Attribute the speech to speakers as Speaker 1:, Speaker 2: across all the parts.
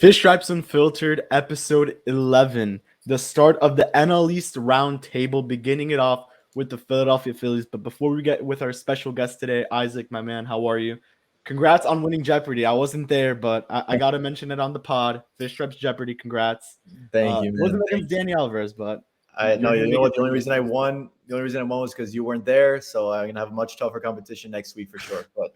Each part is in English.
Speaker 1: Fish Stripes Unfiltered, episode 11, the start of the NL East round table, beginning it off with the Philadelphia Phillies. But before we get with our special guest today, Isaac, my man, how are you? Congrats on winning Jeopardy. I wasn't there, but I got to mention it on the pod. Fish Stripes Jeopardy, congrats.
Speaker 2: Thank you, man.
Speaker 1: Wasn't
Speaker 2: Thank
Speaker 1: against
Speaker 2: you.
Speaker 1: Danny Alvarez, but
Speaker 2: I know.
Speaker 1: you're
Speaker 2: You
Speaker 1: gonna
Speaker 2: know
Speaker 1: make
Speaker 2: what?
Speaker 1: it
Speaker 2: The only
Speaker 1: through
Speaker 2: reason I won. The only reason I won was because you weren't there. So I'm gonna have much tougher competition next week for sure. But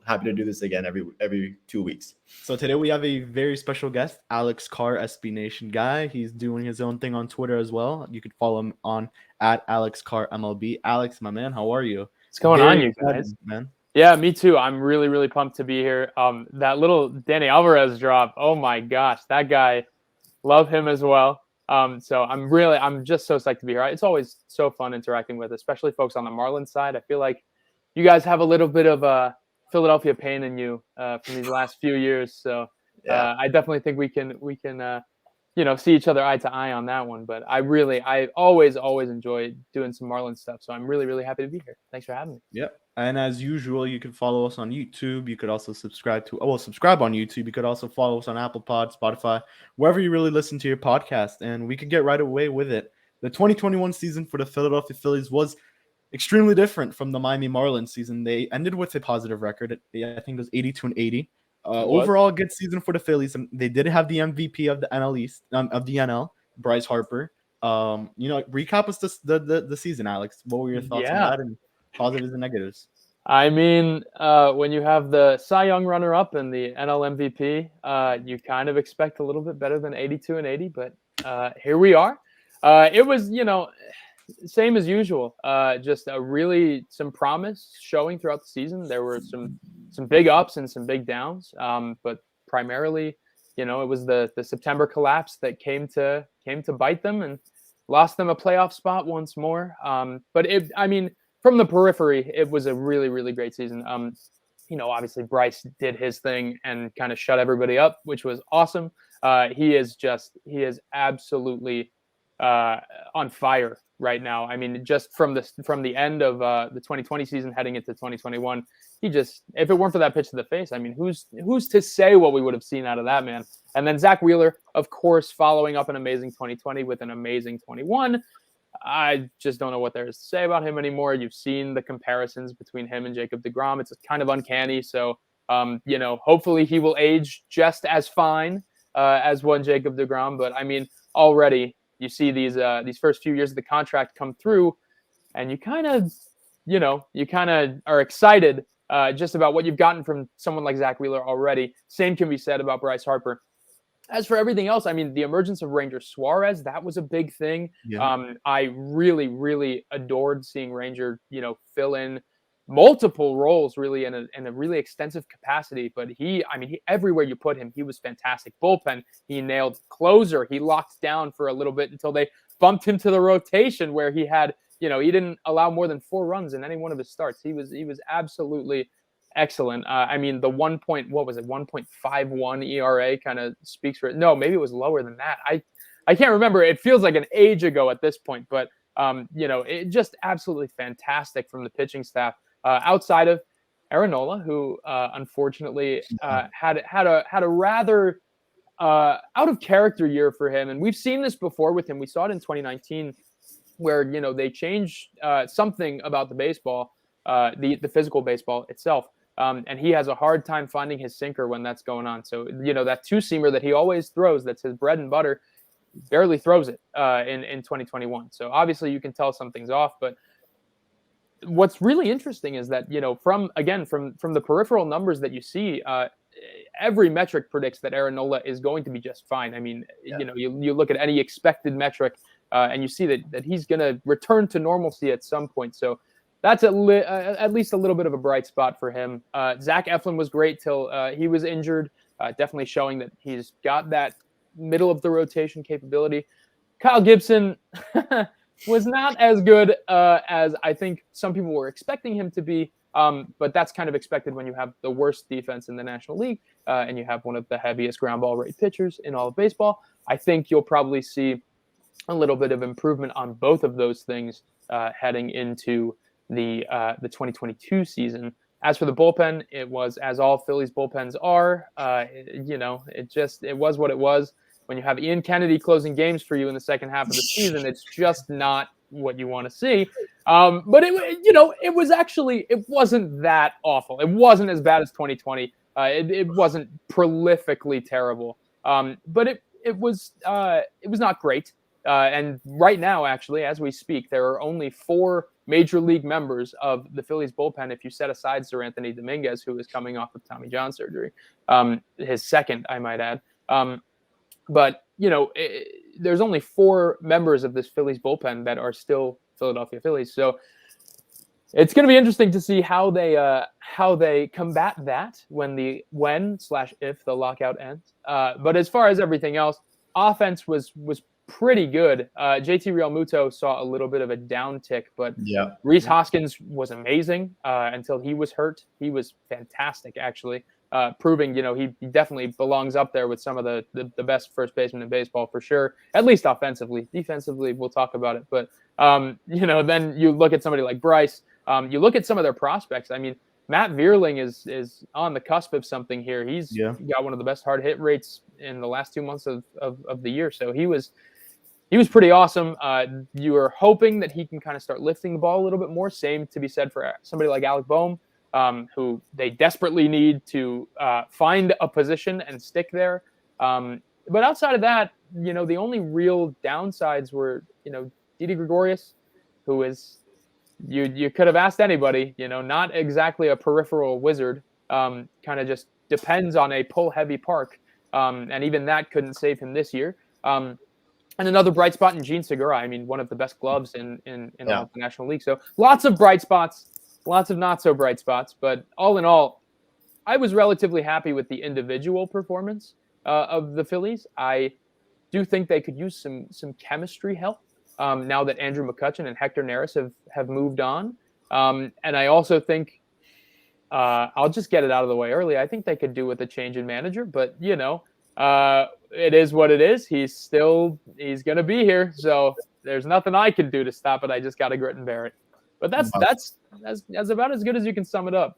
Speaker 2: happy to do this again every 2 weeks.
Speaker 1: So today we have a very special guest, Alex Carr, SB Nation guy. He's doing his own thing on Twitter as well. You could follow him on at Alex Carr MLB. Alex, my man, how are you?
Speaker 3: What's going on, you
Speaker 1: excited,
Speaker 3: guys?
Speaker 1: man.
Speaker 3: Yeah, me too. I'm really, really pumped to be here. That little Danny Alvarez drop. Oh my gosh, that guy. Love him as well. So I'm just so psyched to be here. It's always so fun interacting with, especially folks on the Marlins side. I feel like you guys have a little bit of a Philadelphia pain in you from these last few years. So I definitely think we can see each other eye to eye on that one. But I always enjoy doing some Marlins stuff. So I'm really, really happy to be here. Thanks for having me.
Speaker 1: Yep. And as usual, you can follow us on YouTube. You could also subscribe on YouTube. You could also follow us on Apple Pod, Spotify, wherever you really listen to your podcast. And we could get right away with it. The 2021 season for the Philadelphia Phillies was extremely different from the Miami Marlins season. They ended with a positive record. I think it was 82-80. Overall, a good season for the Phillies. And they did have the MVP of the NL East, of the NL, Bryce Harper. Recap us the season, Alex. What were your thoughts on that and positives and negatives?
Speaker 3: I mean, when you have the Cy Young runner-up and the NL MVP, you kind of expect a little bit better than 82-80, but here we are. It was, same as usual. Just some promise showing throughout the season. There were some big ups and some big downs, but primarily, it was the September collapse that came to bite them and lost them a playoff spot once more. From the periphery, it was a really, really great season. Obviously Bryce did his thing and kind of shut everybody up, which was awesome. He is absolutely on fire right now. I mean, just from the end of the 2020 season heading into 2021, if it weren't for that pitch to the face, I mean, who's to say what we would have seen out of that man? And then Zack Wheeler, of course, following up an amazing 2020 with an amazing 21. I just don't know what there is to say about him anymore. You've seen the comparisons between him and Jacob deGrom. It's kind of uncanny. So, hopefully he will age just as fine as one Jacob deGrom. But I mean, already you see these first few years of the contract come through, and you kind of are excited just about what you've gotten from someone like Zack Wheeler already. Same can be said about Bryce Harper. As for everything else, I mean, the emergence of Ranger Suarez, that was a big thing. Yeah. I really, really adored seeing Ranger, fill in multiple roles really in a really extensive capacity. But he everywhere you put him, he was fantastic. Bullpen, he nailed. Closer, he locked down for a little bit until they bumped him to the rotation where he had, he didn't allow more than 4 runs in any one of his starts. He was absolutely excellent. The 1.51 ERA kind of speaks for it. No, maybe it was lower than that. I can't remember. It feels like an age ago at this point, but it just absolutely fantastic from the pitching staff. Outside of Aaron Nola, who unfortunately had a rather out of character year for him, and we've seen this before with him. We saw it in 2019, where they changed something about the baseball, the physical baseball itself. And he has a hard time finding his sinker when that's going on. So, that 2-seamer that he always throws, that's his bread and butter, barely throws it in 2021. So obviously you can tell something's off. But what's really interesting is that, from the peripheral numbers that you see, every metric predicts that Aaron Nola is going to be just fine. I mean, you look at any expected metric and you see that he's going to return to normalcy at some point. So that's at least a little bit of a bright spot for him. Zac Eflin was great till he was injured, definitely showing that he's got that middle of the rotation capability. Kyle Gibson was not as good as I think some people were expecting him to be, but that's kind of expected when you have the worst defense in the National League and you have one of the heaviest ground ball rate pitchers in all of baseball. I think you'll probably see a little bit of improvement on both of those things heading into the 2022 season. As for the bullpen, it was as all Phillies bullpens are. It was what it was. When you have Ian Kennedy closing games for you in the second half of the season, it's just not what you want to see. But it wasn't that awful. It wasn't as bad as 2020. It wasn't prolifically terrible. But it was not great. And right now, actually, as we speak, there are only 4 major league members of the Phillies bullpen, if you set aside Sir Anthony Dominguez, who is coming off of Tommy John surgery, his second, I might add. But there's only 4 members of this Phillies bullpen that are still Philadelphia Phillies. So it's going to be interesting to see how they combat that when/if the lockout ends. But as far as everything else, offense was pretty good. JT Realmuto saw a little bit of a downtick, but Rhys Hoskins was amazing until he was hurt. He was fantastic, actually, proving he definitely belongs up there with some of the best first basemen in baseball for sure, at least offensively. Defensively, we'll talk about it. But then you look at somebody like Bryce. You look at some of their prospects. I mean, Matt Vierling is on the cusp of something here. He's got one of the best hard hit rates in the last 2 months of the year. So he was pretty awesome. You are hoping that he can kind of start lifting the ball a little bit more. Same to be said for somebody like Alec Boehm, who they desperately need to find a position and stick there. But outside of that, the only real downsides were, Didi Gregorius, who is, you could have asked anybody, not exactly a peripheral wizard, kind of just depends on a pull-heavy park. And even that couldn't save him this year. And another bright spot in Gene Segura. I mean, one of the best gloves in all of the National League. So lots of bright spots, lots of not so bright spots. But all in all, I was relatively happy with the individual performance of the Phillies. I do think they could use some chemistry help now that Andrew McCutchen and Hector Neris have moved on. And I also think I'll just get it out of the way early. I think they could do with a change in manager, but it is what it is. He's going to be here. So there's nothing I can do to stop it. I just got to grit and bear it. But that's about as good as you can sum it up.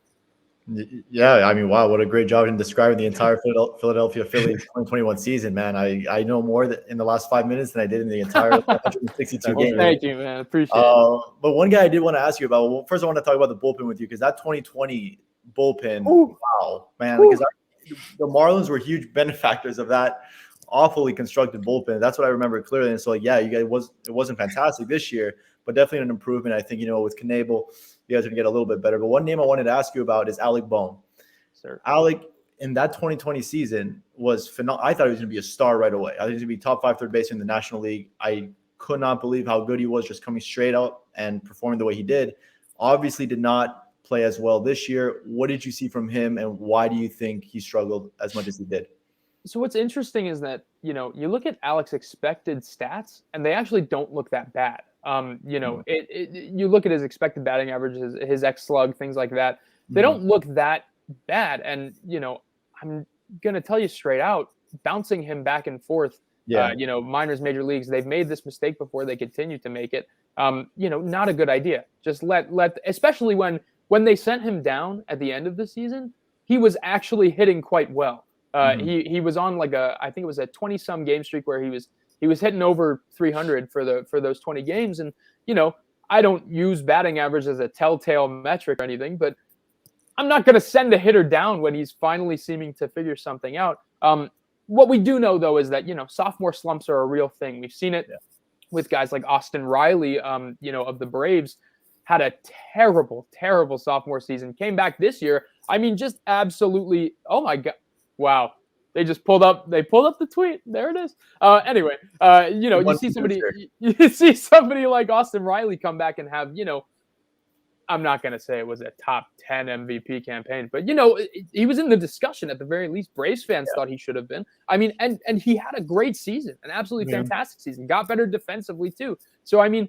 Speaker 2: Yeah, I mean, wow, what a great job in describing the entire Philadelphia Phillies 2021 season, man. I know more in the last 5 minutes than I did in the entire 162 games.
Speaker 3: Thank you, man. Appreciate it.
Speaker 2: But one guy I did want to ask you about, well, first I want to talk about the bullpen with you, because that 2020 bullpen, wow, man, because the Marlins were huge benefactors of that awfully constructed bullpen. That's what I remember clearly. And so, yeah, it wasn't fantastic this year, but definitely an improvement. I think, with Knebel, you guys are going to get a little bit better. But one name I wanted to ask you about is Alec Boehm.
Speaker 3: Sir.
Speaker 2: Alec, in that 2020 season, was phenomenal. I thought he was going to be a star right away. I think he was going to be top 5 third baseman in the National League. I could not believe how good he was just coming straight out and performing the way he did. Obviously did not play as well this year. What did you see from him, and why do you think he struggled as much as he did?
Speaker 3: So what's interesting is that, you look at Alex's expected stats, and they actually don't look that bad. You look at his expected batting averages, his xSlug, things like that. They don't look that bad. And, I'm going to tell you straight out, bouncing him back and forth, minors, major leagues, they've made this mistake before. They continue to make it. Not a good idea. Just let, especially when they sent him down at the end of the season, he was actually hitting quite well. He was on I think it was a 20-some game streak where he was hitting over 300 for those 20 games. And, I don't use batting average as a telltale metric or anything, but I'm not going to send a hitter down when he's finally seeming to figure something out. What we do know, though, is that, sophomore slumps are a real thing. We've seen it with guys like Austin Riley, of the Braves, had a terrible, terrible sophomore season, came back this year. I mean, just absolutely, oh my God. Wow. They pulled up the tweet. There it is. Anyway, you see somebody like Austin Riley come back and have, I'm not going to say it was a top 10 MVP campaign, but, he was in the discussion at the very least. Braves fans thought he should have been. I mean, and he had a great season, an absolutely fantastic season, got better defensively too. So, I mean,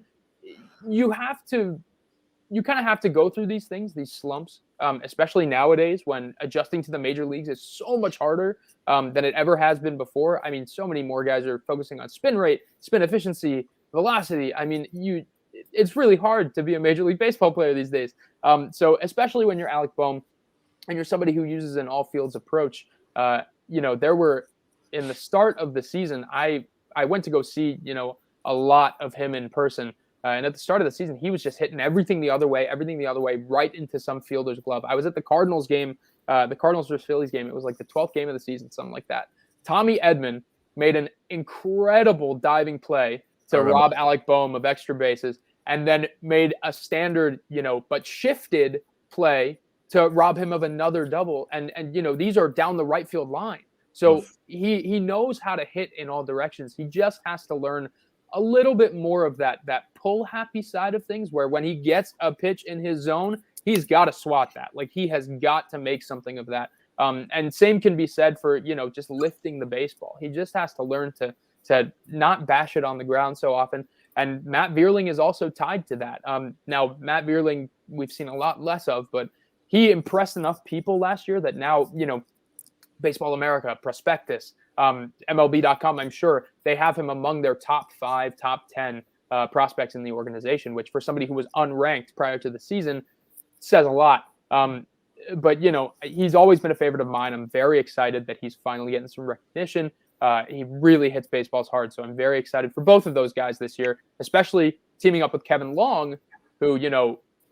Speaker 3: you kind of have to go through these things, these slumps, especially nowadays when adjusting to the major leagues is so much harder than it ever has been before. I mean, so many more guys are focusing on spin rate, spin efficiency, velocity. I mean, it's really hard to be a Major League Baseball player these days. So especially when you're Alec Bohm and you're somebody who uses an all fields approach, there were in the start of the season, I went to go see, a lot of him in person. And at the start of the season, he was just hitting everything the other way, right into some fielder's glove. I was at the Cardinals game, the Cardinals versus Phillies game. It was like the 12th game of the season, something like that. Tommy Edman made an incredible diving play to rob Alec Bohm of extra bases, and then made a standard, but shifted play to rob him of another double. And these are down the right field line. So he knows how to hit in all directions. He just has to learn a little bit more of that pull happy side of things, where when he gets a pitch in his zone, he's got to swat that. Like, he has got to make something of that. And same can be said for, just lifting the baseball. He just has to learn to not bash it on the ground so often. And Matt Vierling is also tied to that. Now, Matt Vierling, we've seen a lot less of, but he impressed enough people last year that now, Baseball America, Prospectus, MLB.com, I'm sure they have him among their top 5, top 10 prospects in the organization, which for somebody who was unranked prior to the season says a lot. But, he's always been a favorite of mine. I'm very excited that he's finally getting some recognition. He really hits baseballs hard. So I'm very excited for both of those guys this year, especially teaming up with Kevin Long, who,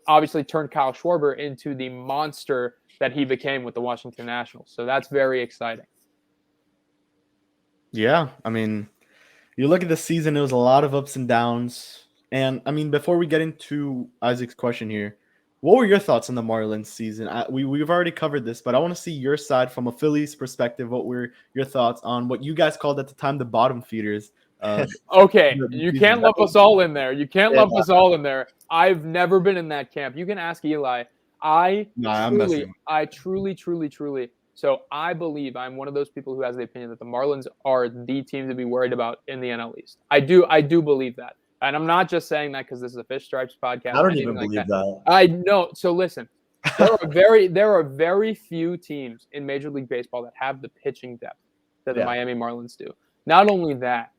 Speaker 3: obviously turned Kyle Schwarber into the monster that he became with the Washington Nationals. So that's very exciting.
Speaker 1: Yeah, I mean, you look at the season, it was a lot of ups and downs. And, I mean, before we get into Isaac's question here, what were your thoughts on the Marlins season? We've already covered this, but I want to see your side from a Phillies perspective. What were your thoughts on what you guys called at the time the bottom feeders?
Speaker 3: Okay, you can't lump us all in there. You can't lump us all in there. I've never been in that camp. You can ask Eli. I truly. So I believe I'm one of those people who has the opinion that the Marlins are the team to be worried about in the NL East. I do believe that. And I'm not just saying that because this is a Fish Stripes podcast.
Speaker 2: I don't even believe that.
Speaker 3: I know. So listen, there are very few teams in Major League Baseball that have the pitching depth that the Miami Marlins do. Not only that,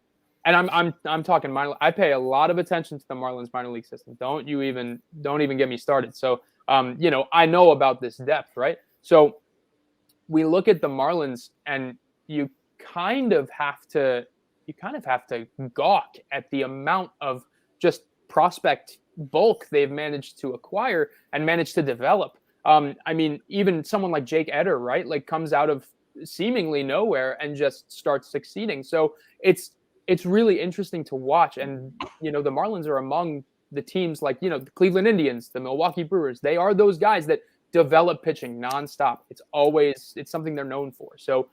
Speaker 3: and I'm talking minor. I pay a lot of attention to the Marlins minor league system. Don't even get me started. So I know about this depth, right? So we look at the Marlins, and you kind of have to gawk at the amount of just prospect bulk they've managed to acquire and managed to develop. I mean, even someone like Jake Eder, right? Like, comes out of seemingly nowhere and just starts succeeding. So it's really interesting to watch. And, the Marlins are among the teams like, the Cleveland Indians, the Milwaukee Brewers. They are those guys that develop pitching nonstop. It's something they're known for. So,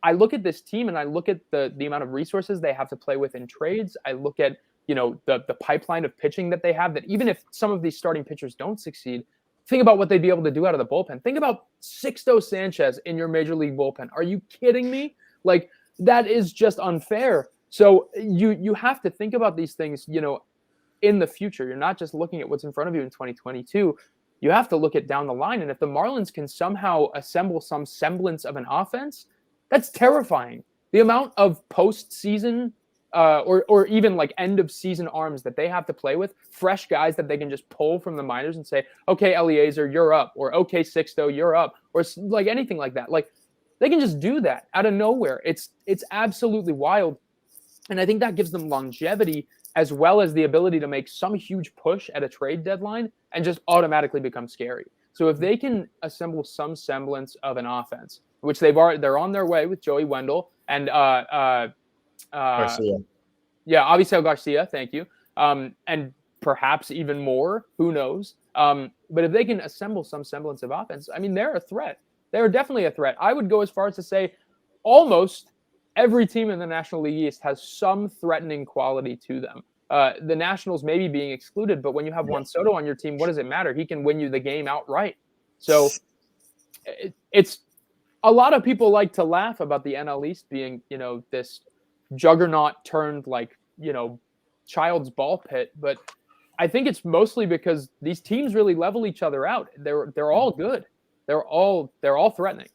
Speaker 3: I look at this team and I look at the amount of resources they have to play with in trades. I look at, the pipeline of pitching that they have, that even if some of these starting pitchers don't succeed, think about what they'd be able to do out of the bullpen. Think about Sixto Sanchez in your Major League bullpen. Are you kidding me? Like, that is just unfair. So you have to think about these things, in the future. You're not just looking at what's in front of you in 2022. You have to look at down the line. And if the Marlins can somehow assemble some semblance of an offense, that's terrifying. The amount of postseason or even like end of season arms that they have to play with, fresh guys that they can just pull from the minors and say, okay, Eliezer, you're up, or okay, Sixto, you're up, or like anything like that. Like, they can just do that out of nowhere. It's absolutely wild. And I think that gives them longevity, as well as the ability to make some huge push at a trade deadline and just automatically become scary. So if they can assemble some semblance of an offense, which they're on their way with Joey Wendell and
Speaker 2: Garcia.
Speaker 3: Yeah, Avisel Garcia, thank you. And perhaps even more, who knows? But if they can assemble some semblance of offense, I mean, they're a threat. They're definitely a threat. I would go as far as to say almost every team in the National League East has some threatening quality to them. The Nationals maybe being excluded, but when you have Juan Soto on your team, what does it matter? He can win you the game outright. So it's a lot of people like to laugh about the NL East being, this juggernaut turned like, child's ball pit. But I think it's mostly because these teams really level each other out. They're all good. They're all threatening.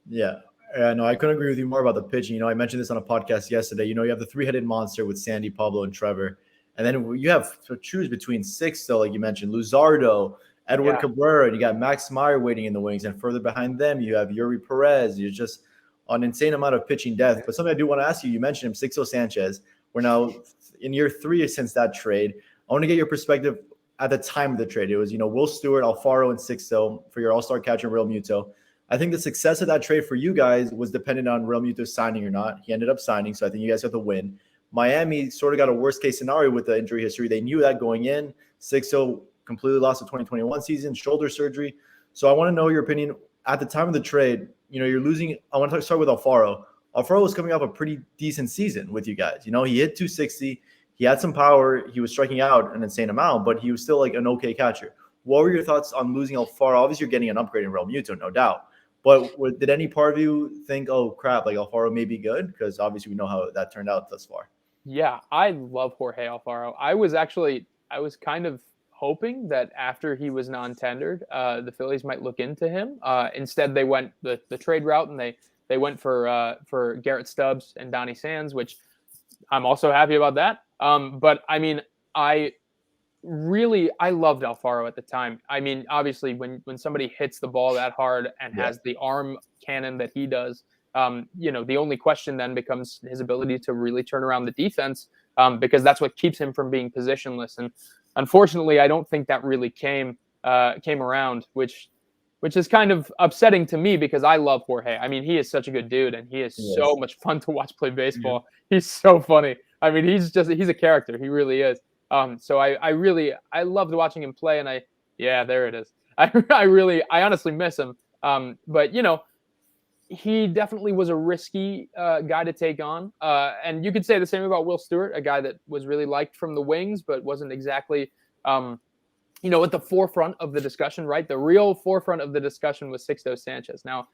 Speaker 2: Yeah. No, I couldn't agree with you more about the pitching. I mentioned this on a podcast yesterday. You have the three-headed monster with Sandy, Pablo, and Trevor. And then you have to choose between six, still, like you mentioned, Luzardo, Edward Cabrera, and you got Max Meyer waiting in the wings. And further behind them, you have Yuri Perez. You're just an insane amount of pitching depth. But something I do want to ask you, you mentioned him, Sixto Sanchez. We're now in year 3 since that trade. I want to get your perspective at the time of the trade. It was, Will Stewart, Alfaro, and Sixto for your all-star catcher, Real Muto. I think the success of that trade for you guys was dependent on Real Muto signing or not. He ended up signing, so I think you guys got the win. Miami sort of got a worst-case scenario with the injury history. They knew that going in. Sixto completely lost the 2021 season, shoulder surgery. So I want to know your opinion. At the time of the trade, you're losing. I want to start with Alfaro. Alfaro was coming off a pretty decent season with you guys. He hit 260. He had some power. He was striking out an insane amount, but he was still like an okay catcher. What were your thoughts on losing Alfaro? Obviously, you're getting an upgrade in Real Muto, no doubt. But did any part of you think, oh, crap, like Alfaro may be good? Because obviously we know how that turned out thus far.
Speaker 3: Yeah, I love Jorge Alfaro. I was kind of hoping that after he was non-tendered, the Phillies might look into him. Instead, they went the trade route, and they went for Garrett Stubbs and Donnie Sands, which I'm also happy about that. But I mean, I loved Alfaro at the time. I mean, obviously, when somebody hits the ball that hard and has the arm cannon that he does, the only question then becomes his ability to really turn around the defense, because that's what keeps him from being positionless. And unfortunately, I don't think that really came around, which is kind of upsetting to me because I love Jorge. I mean, he is such a good dude, and he is so much fun to watch play baseball. Yeah. He's so funny. I mean, he's a character. He really is. So I loved watching him play, and there it is. I honestly miss him. But he definitely was a risky guy to take on. And you could say the same about Will Stewart, a guy that was really liked from the wings, but wasn't exactly, at the forefront of the discussion, right? The real forefront of the discussion was Sixto Sanchez. Now,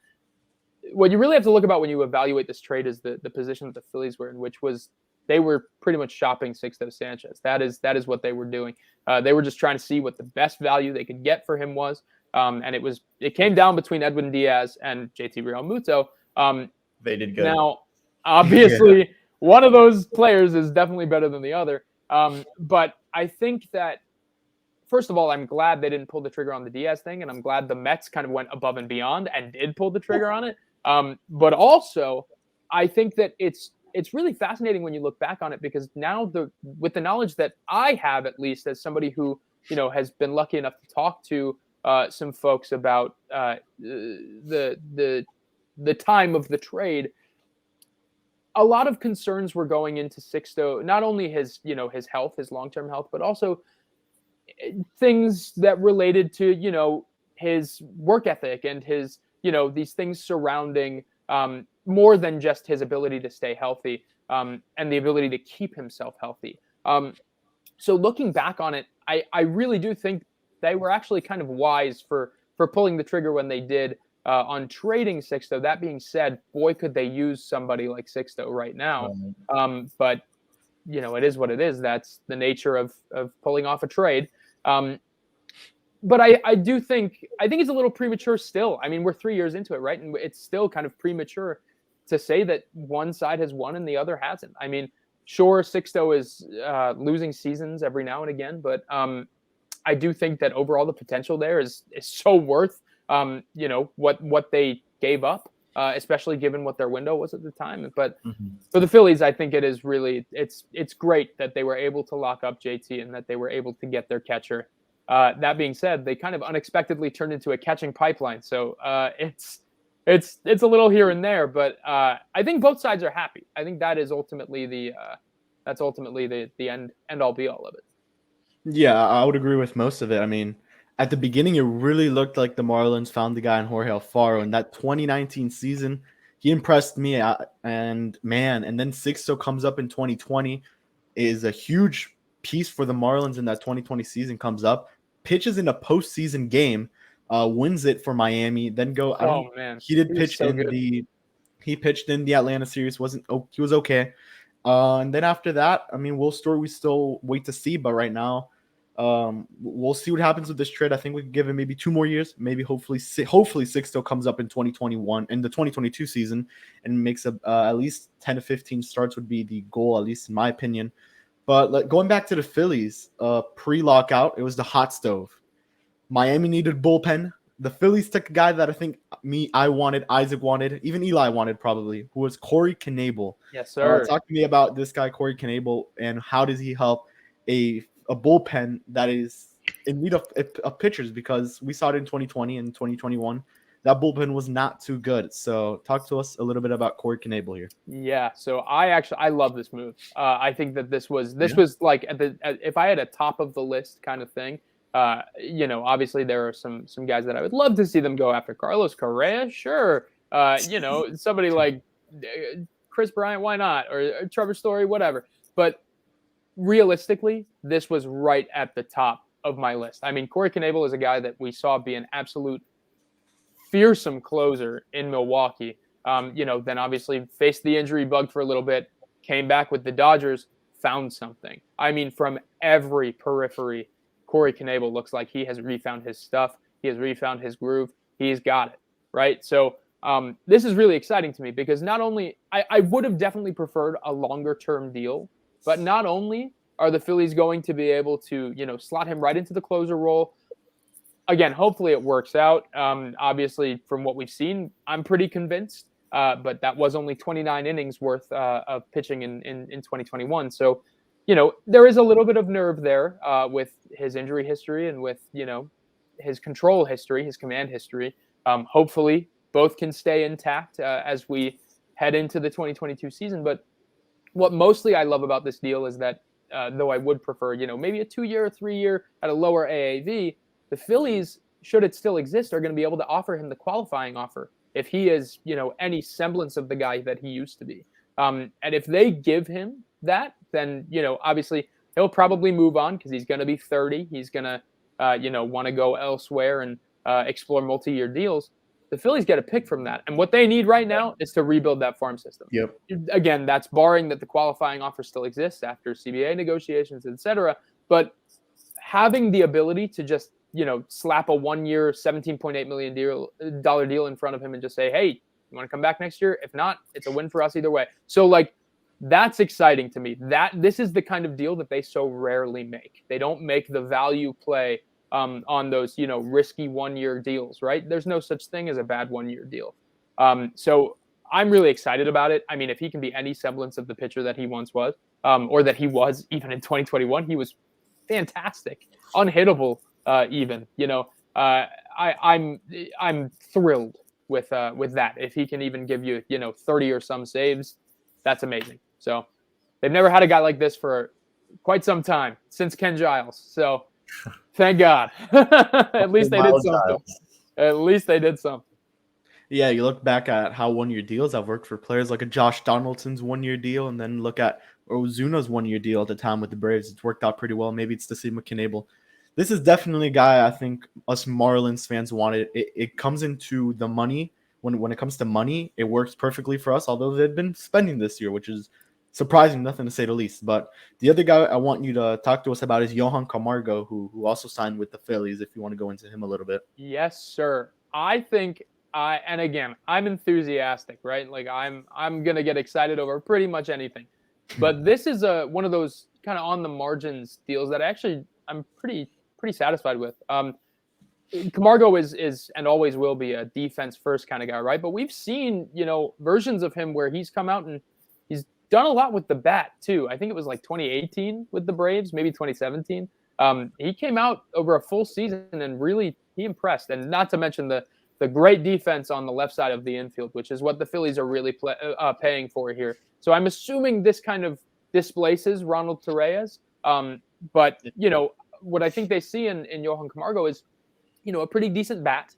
Speaker 3: what you really have to look about when you evaluate this trade is the position that the Phillies were in, which was they were pretty much shopping Sixto Sanchez. That is what they were doing. They were just trying to see what the best value they could get for him was. And it came down between Edwin Diaz and JT Realmuto.
Speaker 2: They did good.
Speaker 3: Now, obviously, one of those players is definitely better than the other. But I think that, first of all, I'm glad they didn't pull the trigger on the Diaz thing, and I'm glad the Mets kind of went above and beyond and did pull the trigger on it. But also, I think that it's really fascinating when you look back on it, because now with the knowledge that I have, at least as somebody who has been lucky enough to talk to some folks about the time of the trade, a lot of concerns were going into Sixto, not only his health, his long-term health, but also things that related to his work ethic and his these things surrounding more than just his ability to stay healthy, and the ability to keep himself healthy. So looking back on it, I really do think they were actually kind of wise for pulling the trigger when they did on trading Sixto. That being said, boy, could they use somebody like Sixto right now. But it is what it is. That's the nature of pulling off a trade. But I do think it's a little premature still. I mean, we're 3 years into it, right? And it's still kind of premature to say that one side has won and the other hasn't. I mean, sure, Sixto is losing seasons every now and again, but I do think that overall the potential there is so worth what they gave up, especially given what their window was at the time. But for the Phillies, I think it is really it's great that they were able to lock up JT and that they were able to get their catcher. That being said, they kind of unexpectedly turned into a catching pipeline. So it's a little here and there, but I think both sides are happy. I think that is ultimately the end all be all of it.
Speaker 1: Yeah, I would agree with most of it. I mean, at the beginning, it really looked like the Marlins found the guy in Jorge Alfaro. In that 2019 season, he impressed me. And then Sixto comes up in 2020, is a huge piece for the Marlins in that 2020 season, comes up, pitches in a postseason game, wins it for Miami, then go. He pitched in the Atlanta series. He was okay. And then after that, I mean, Will Stewart, we still wait to see. But right now, we'll see what happens with this trade. I think we can give him maybe 2 more years. Maybe hopefully Sixto comes up in 2021 in the 2022 season and makes at least 10 to 15 starts would be the goal, at least in my opinion. But going back to the Phillies, pre-lockout, it was the hot stove. Miami needed bullpen. The Phillies took a guy that I think I wanted, Isaac wanted, even Eli wanted probably, who was Corey Knebel.
Speaker 3: Yes, sir.
Speaker 1: Talk to me about this guy, Corey Knebel, and how does he help a bullpen that is in need of pitchers, because we saw it in 2020 and 2021. That bullpen was not too good. So talk to us a little bit about Corey Knebel here.
Speaker 3: Yeah, so I love this move. I think that this was like if I had a top of the list kind of thing. Obviously there are some guys that I would love to see them go after. Carlos Correa, sure. Somebody like Chris Bryant, why not? Or Trevor Story, whatever. But realistically, this was right at the top of my list. I mean, Corey Knebel is a guy that we saw be an absolute fearsome closer in Milwaukee. Then obviously faced the injury bug for a little bit, came back with the Dodgers, found something. I mean, from every periphery, Corey Knebel looks like he has refound his stuff. He has refound his groove. He's got it, right? So this is really exciting to me because not only I would have definitely preferred a longer-term deal, but not only are the Phillies going to be able to, slot him right into the closer role. Again, hopefully it works out. Obviously, from what we've seen, I'm pretty convinced. But that was only 29 innings worth of pitching in 2021. So, there is a little bit of nerve there with his injury history and with, his control history, his command history. Hopefully, both can stay intact as we head into the 2022 season. But what mostly I love about this deal is that though I would prefer, maybe a 2-year or 3-year at a lower AAV, the Phillies, should it still exist, are going to be able to offer him the qualifying offer if he is, any semblance of the guy that he used to be. And if they give him that, then, obviously he'll probably move on because he's going to be 30. He's going to, want to go elsewhere and explore multi-year deals. The Phillies get a pick from that. And what they need right now is to rebuild that farm system.
Speaker 1: Yep.
Speaker 3: Again, that's barring that the qualifying offer still exists after CBA negotiations, etc. But having the ability to just, slap a 1-year, $17.8 million deal in front of him and just say, hey, you want to come back next year? If not, it's a win for us either way. So, that's exciting to me. This is the kind of deal that they so rarely make. They don't make the value play on those, risky 1-year deals, right? There's no such thing as a bad 1-year deal. So I'm really excited about it. I mean, if he can be any semblance of the pitcher that he once was, or that he was even in 2021, he was fantastic, unhittable. I'm thrilled with that. If he can even give you 30 or some saves, that's amazing. So they've never had a guy like this for quite some time, since Ken Giles. So thank God. At least they did something. At least they did something.
Speaker 1: Yeah, you look back at how 1-year deals have worked for players like a Josh Donaldson's 1-year deal, and then look at Ozuna's 1-year deal at the time with the Braves. It's worked out pretty well. Maybe it's the same with Knebel. This is definitely a guy I think us Marlins fans wanted. It comes into the money. When it comes to money, it works perfectly for us, although they've been spending this year, which is surprising, nothing to say the least. But the other guy I want you to talk to us about is Johan Camargo, who also signed with the Phillies, if you want to go into him a little bit.
Speaker 3: Yes, sir. I think and again, I'm enthusiastic, right? I'm going to get excited over pretty much anything. But this is one of those kind of on the margins deals that I'm pretty satisfied with. Camargo is and always will be a defense first kind of guy, right? But we've seen, versions of him where he's come out and he's done a lot with the bat too. I think it was 2018 with the Braves, maybe 2017. He came out over a full season and really he impressed. And not to mention the great defense on the left side of the infield, which is what the Phillies are really paying for here. So I'm assuming this kind of displaces Ronald Torreyes. But what I think they see in Johan Camargo is, a pretty decent bat,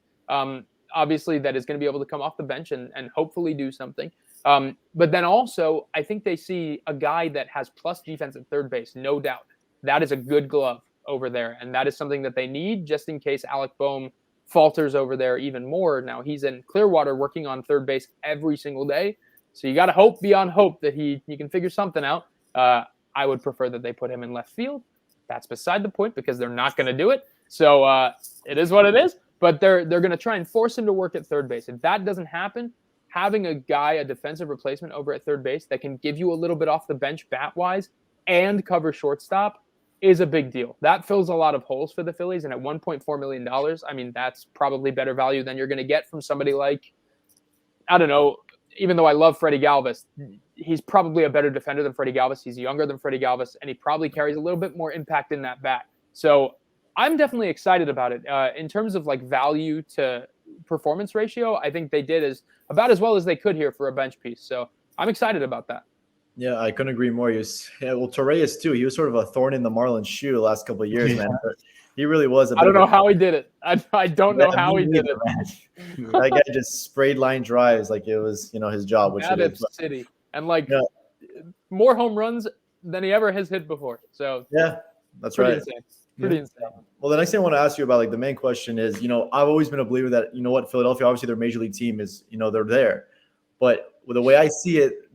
Speaker 3: obviously that is going to be able to come off the bench and hopefully do something. But then also, I think they see a guy that has plus defense at third base, no doubt. That is a good glove over there, and that is something that they need just in case Alec Boehm falters over there even more. Now, he's in Clearwater working on third base every single day, so you got to hope beyond hope that he can figure something out. I would prefer that they put him in left field. That's beside the point because they're not going to do it. So it is what it is, but they're going to try and force him to work at third base. If that doesn't happen, having a defensive replacement over at third base that can give you a little bit off the bench bat-wise, and cover shortstop is a big deal. That fills a lot of holes for the Phillies. And at $1.4 million, I mean, that's probably better value than you're going to get from somebody like, I don't know, even though I love Freddie Galvis, he's probably a better defender than Freddie Galvis. He's younger than Freddie Galvis, and he probably carries a little bit more impact in that bat. So I'm definitely excited about it. In terms of like value to performance ratio, I think they did about as well as they could here for a bench piece. So I'm excited about that.
Speaker 2: Yeah, I couldn't agree more. Torreyes too. He was sort of a thorn in the Marlins' shoe the last couple of years, man. But he really was.
Speaker 3: I don't know how he did it. I don't know how he did it.
Speaker 2: Man. That guy just sprayed line drives like it was, his job. Which
Speaker 3: it is. City and more home runs than he ever has hit before. So
Speaker 2: yeah, that's right.
Speaker 3: Insane. Pretty insane.
Speaker 2: Well, the next thing I want to ask you about, the main question is, I've always been a believer that, Philadelphia, obviously their major league team is, they're there, but the way I see it,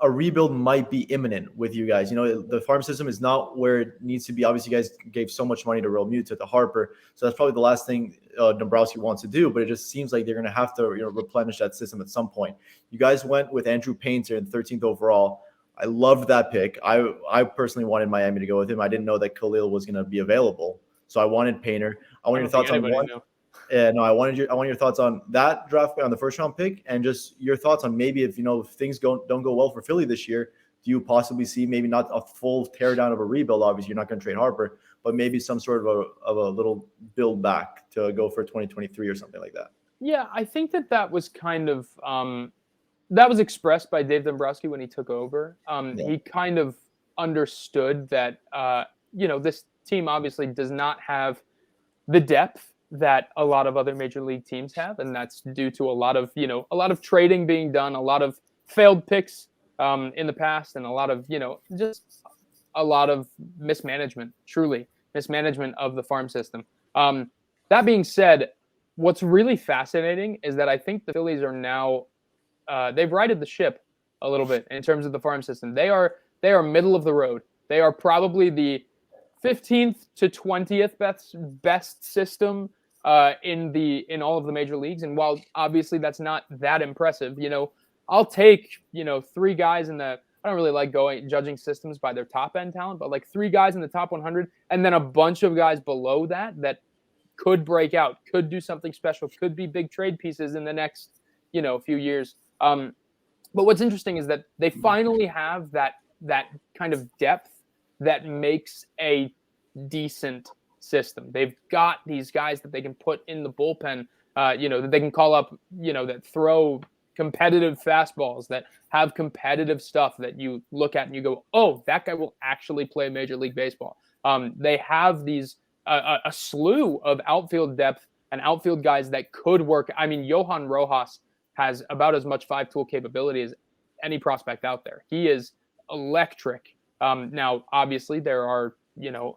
Speaker 2: a rebuild might be imminent with you guys. The farm system is not where it needs to be. Obviously, you guys gave so much money to Real Muto, to Harper. So that's probably the last thing Dombrowski wants to do. But it just seems like they're going to have to replenish that system at some point. You guys went with Andrew Painter in 13th overall. I loved that pick. I personally wanted Miami to go with him. I didn't know that Khalil was going to be available. So I wanted Painter. I want your thoughts on one. I wanted your thoughts on that draft on the first round pick, and just your thoughts on maybe if things don't go well for Philly this year, do you possibly see maybe not a full teardown of a rebuild? Obviously, you're not going to trade Harper, but maybe some sort of a little build back to go for 2023 or something like that.
Speaker 3: Yeah, I think that was kind of that was expressed by Dave Dombrowski when he took over. He kind of understood that this team obviously does not have the depth that a lot of other major league teams have, and that's due to a lot of trading being done, a lot of failed picks in the past, and a lot of just a lot of mismanagement of the farm system. That being said, what's really fascinating is that I think the Phillies are now they've righted the ship a little bit in terms of the farm system. They are middle of the road. They are probably the 15th to 20th best system in all of the major leagues. And while obviously that's not that impressive, I'll take, 3 guys in the, I don't really like judging systems by their top end talent, but 3 guys in the top 100 and then a bunch of guys below that could break out, could do something special, could be big trade pieces in the next, few years. But what's interesting is that they finally have that kind of depth that makes a decent system. They've got these guys that they can put in the bullpen, that they can call up, that throw competitive fastballs, that have competitive stuff that you look at and you go, oh, that guy will actually play Major League Baseball. They have these a slew of outfield depth and outfield guys that could work. I mean, Johan Rojas has about as much 5-tool capability as any prospect out there. He is electric. Now, obviously, there are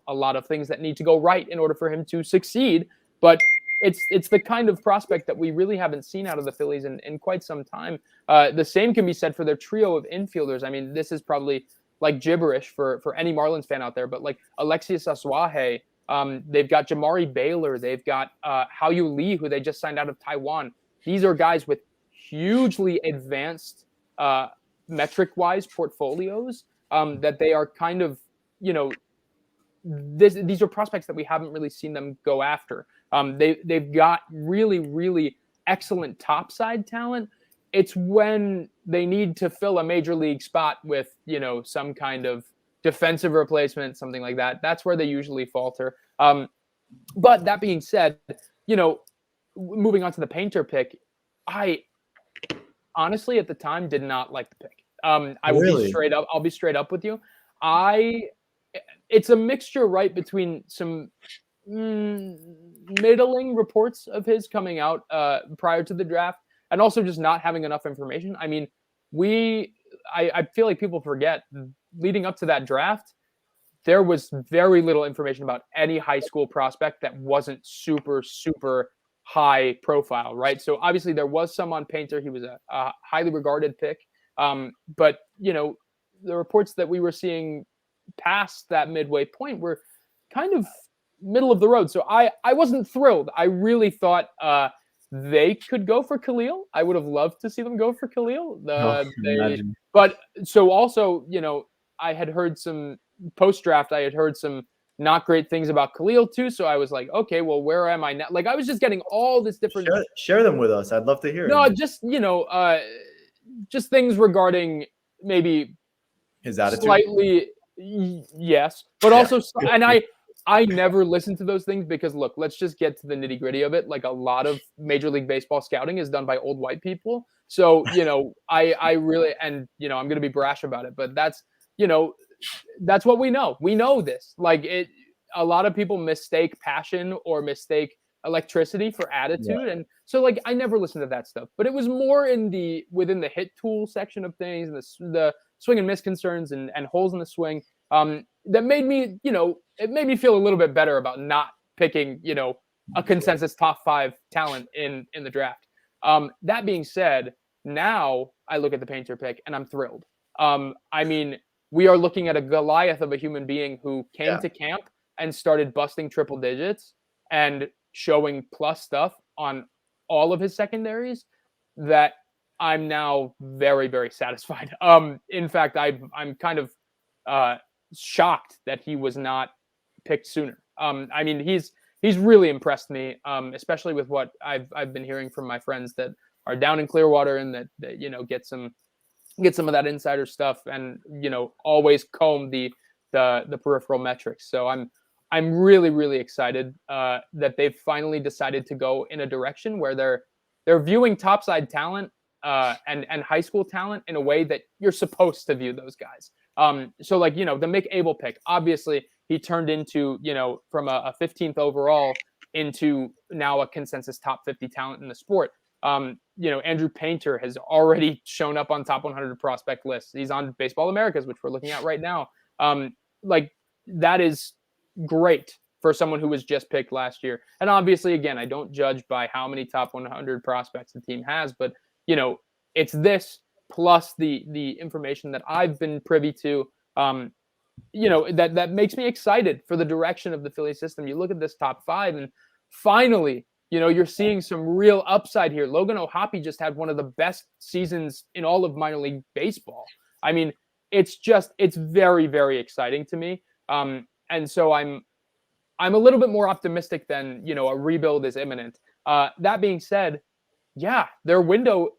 Speaker 3: a lot of things that need to go right in order for him to succeed, but it's the kind of prospect that we really haven't seen out of the Phillies in quite some time. The same can be said for their trio of infielders. I mean, this is probably like gibberish for any Marlins fan out there, but like Alexius Asuaje, they've got Jamari Baylor, they've got Hao-Yu Lee, who they just signed out of Taiwan. These are guys with hugely advanced metric-wise portfolios that they are kind of, these are prospects that we haven't really seen them go after. They've got really, really excellent topside talent. It's when they need to fill a major league spot with, some kind of defensive replacement, something like that. That's where they usually falter. But that being said, moving on to the Painter pick, I honestly at the time did not like the pick. I will be straight up. I'll be straight up with you. It's a mixture, right, between some middling reports of his coming out prior to the draft and also just not having enough information. I mean, I feel like people forget leading up to that draft, there was very little information about any high school prospect that wasn't super, super high profile, right? So obviously there was some on Painter. He was a highly regarded pick. But, the reports that we were seeing past that midway point were kind of middle of the road. So I wasn't thrilled. I really thought they could go for Khalil. I would have loved to see them go for Khalil. But so also, I had heard some post-draft, I had heard some not great things about Khalil too. So I was like, okay, well, where am I now? Like, I was just getting all this different.
Speaker 2: Share them with us. I'd love to hear.
Speaker 3: No, just just things regarding maybe
Speaker 2: His attitude.
Speaker 3: Slightly, yes, but also, and I never listen to those things because look, let's just get to the nitty gritty of it. Like a lot of Major League Baseball scouting is done by old white people. So, I really, and, I'm going to be brash about it, but that's what we know. We know this. Like a lot of people mistake passion or mistake electricity for attitude. Yeah. And so like, I never listened to that stuff, but it was more within the hit tool section of things and the swing and miss concerns and holes in the swing. That made me, it made me feel a little bit better about not picking, a consensus top 5 talent in the draft. That being said, now I look at the Painter pick and I'm thrilled. I mean, we are looking at a Goliath of a human being who came to camp and started busting triple digits and showing plus stuff on all of his secondaries that I'm now very, very satisfied. In fact, I'm kind of shocked that he was not picked sooner. I mean, he's really impressed me, especially with what I've been hearing from my friends that are down in Clearwater and that get some of that insider stuff and always comb the peripheral metrics. So I'm really, really excited that they've finally decided to go in a direction where they're viewing topside talent and high school talent in a way that you're supposed to view those guys. So like, the Mick Abel pick, obviously he turned into, from a 15th overall into now a consensus top 50 talent in the sport. Andrew Painter has already shown up on top 100 prospect lists. He's on Baseball Americas, which we're looking at right now. Like that is great for someone who was just picked last year. And obviously, again, I don't judge by how many top 100 prospects the team has, but it's this plus the information that I've been privy to, that makes me excited for the direction of the Philly system. You look at this top 5 and finally, you're seeing some real upside here. Logan O'Hoppe just had one of the best seasons in all of minor league baseball. I mean, it's very, very exciting to me. And so I'm a little bit more optimistic than, a rebuild is imminent. That being said, yeah, their window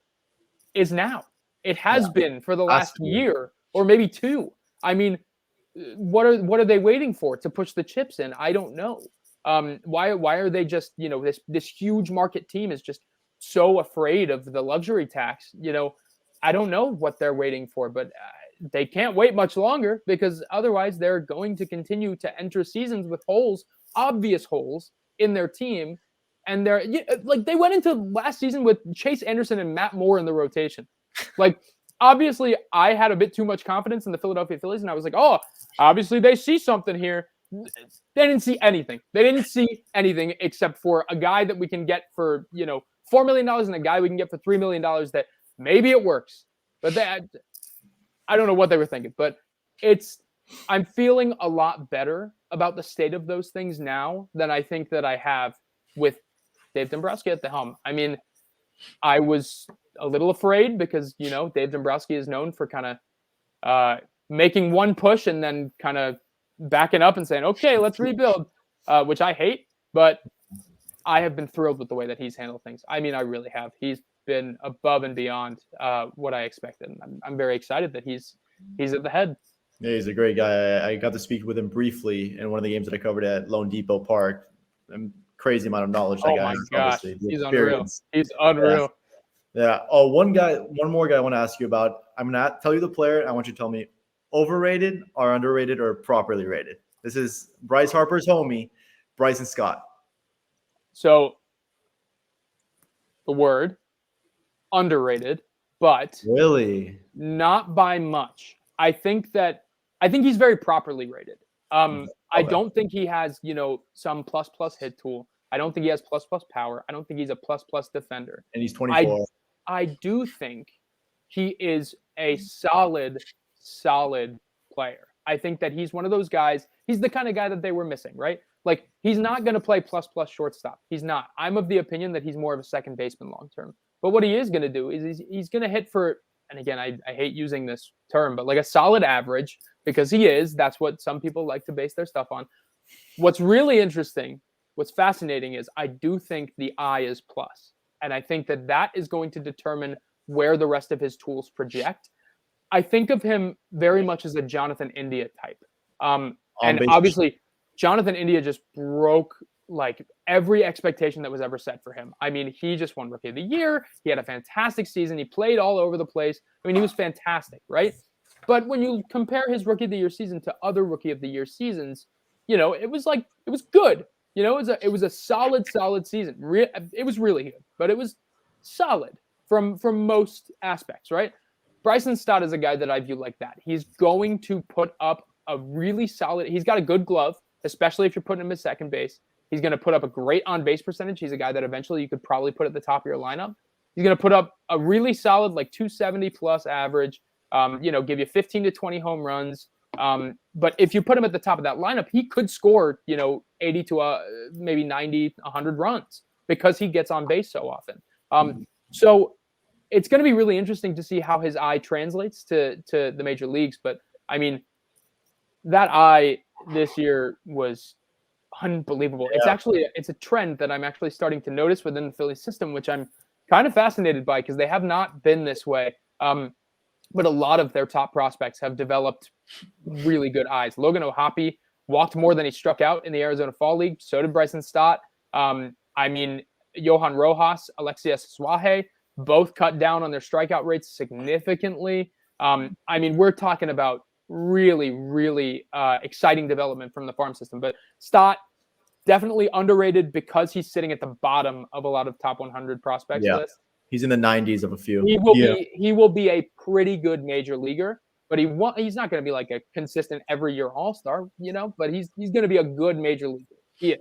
Speaker 3: is now. It has been for the last year or maybe 2. I mean, what are they waiting for to push the chips in? I don't know. Why are they just, this huge market team is just so afraid of the luxury tax? I don't know what they're waiting for, but they can't wait much longer because otherwise they're going to continue to enter seasons with obvious holes in their team. And they're like, they went into last season with Chase Anderson and Matt Moore in the rotation. Like, obviously I had a bit too much confidence in the Philadelphia Phillies. And I was like, oh, obviously they see something here. They didn't see anything. They didn't see anything except for a guy that we can get for, $4 million and a guy we can get for $3 million that maybe it works. But I don't know what they were thinking, but I'm feeling a lot better about the state of those things now than I think that I have with Dave Dombrowski at the helm. I mean, I was a little afraid because, Dave Dombrowski is known for kind of making one push and then kind of backing up and saying, okay, let's rebuild, which I hate, but I have been thrilled with the way that he's handled things. I mean, I really have. He's been above and beyond what I expected. And I'm very excited that he's at the head.
Speaker 2: Yeah, he's a great guy. I got to speak with him briefly in one of the games that I covered at Lone Depot Park. Crazy amount of knowledge.
Speaker 3: Oh my gosh, he's unreal. He's unreal.
Speaker 2: Yeah. Oh, one more guy I want to ask you about. I'm going to tell you the player. I want you to tell me overrated or underrated or properly rated. This is Bryce Harper's homie, Bryson Stott.
Speaker 3: So the word underrated, but
Speaker 2: really
Speaker 3: not by much. I think he's very properly rated. Okay. I don't think he has, some plus hit tool. I don't think he has plus power. I don't think he's a plus defender.
Speaker 2: And he's 24.
Speaker 3: I do think he is a solid player. I think that he's one of those guys. He's the kind of guy that they were missing, right? Like, he's not going to play plus shortstop. He's not. I'm of the opinion that he's more of a second baseman long term. But what he is going to do is he's going to hit for, and again, I hate using this term, but like a solid average, because he is. That's what some people like to base their stuff on. What's really interesting, what's fascinating is I do think the eye is plus. And I think that is going to determine where the rest of his tools project. I think of him very much as a Jonathan India type. And obviously, Jonathan India just broke like every expectation that was ever set for him. I mean, he just won Rookie of the Year. He had a fantastic season. He played all over the place. I mean, he was fantastic, right? But when you compare his Rookie of the Year season to other Rookie of the Year seasons, it was good. It was a solid season. It was really good, but it was solid from most aspects, right? Bryson Stott is a guy that I view like that. He's going to put up a really solid. He's got a good glove, especially if you're putting him at second base. He's going to put up a great on-base percentage. He's a guy that eventually you could probably put at the top of your lineup. He's going to put up a really solid, like 270-plus average, give you 15 to 20 home runs. But if you put him at the top of that lineup, he could score, 80 to maybe 90, 100 runs because he gets on base so often. So it's going to be really interesting to see how his eye translates to the major leagues. But, I mean, that eye this year was unbelievable. Yeah. It's a trend that I'm actually starting to notice within the Phillies system, which I'm kind of fascinated by because they have not been this way. But a lot of their top prospects have developed really good eyes. Logan O'Hoppe walked more than he struck out in the Arizona Fall League. So did Bryson Stott. Johan Rojas, Alexius Suaje, both cut down on their strikeout rates significantly. We're talking about really, really exciting development from the farm system. But Stott, definitely underrated because he's sitting at the bottom of a lot of top 100 prospects lists.
Speaker 2: He's in the 90s of a few.
Speaker 3: He will be a pretty good major leaguer, but he's not going to be like a consistent every year all-star, but he's going to be a good major leaguer. He is.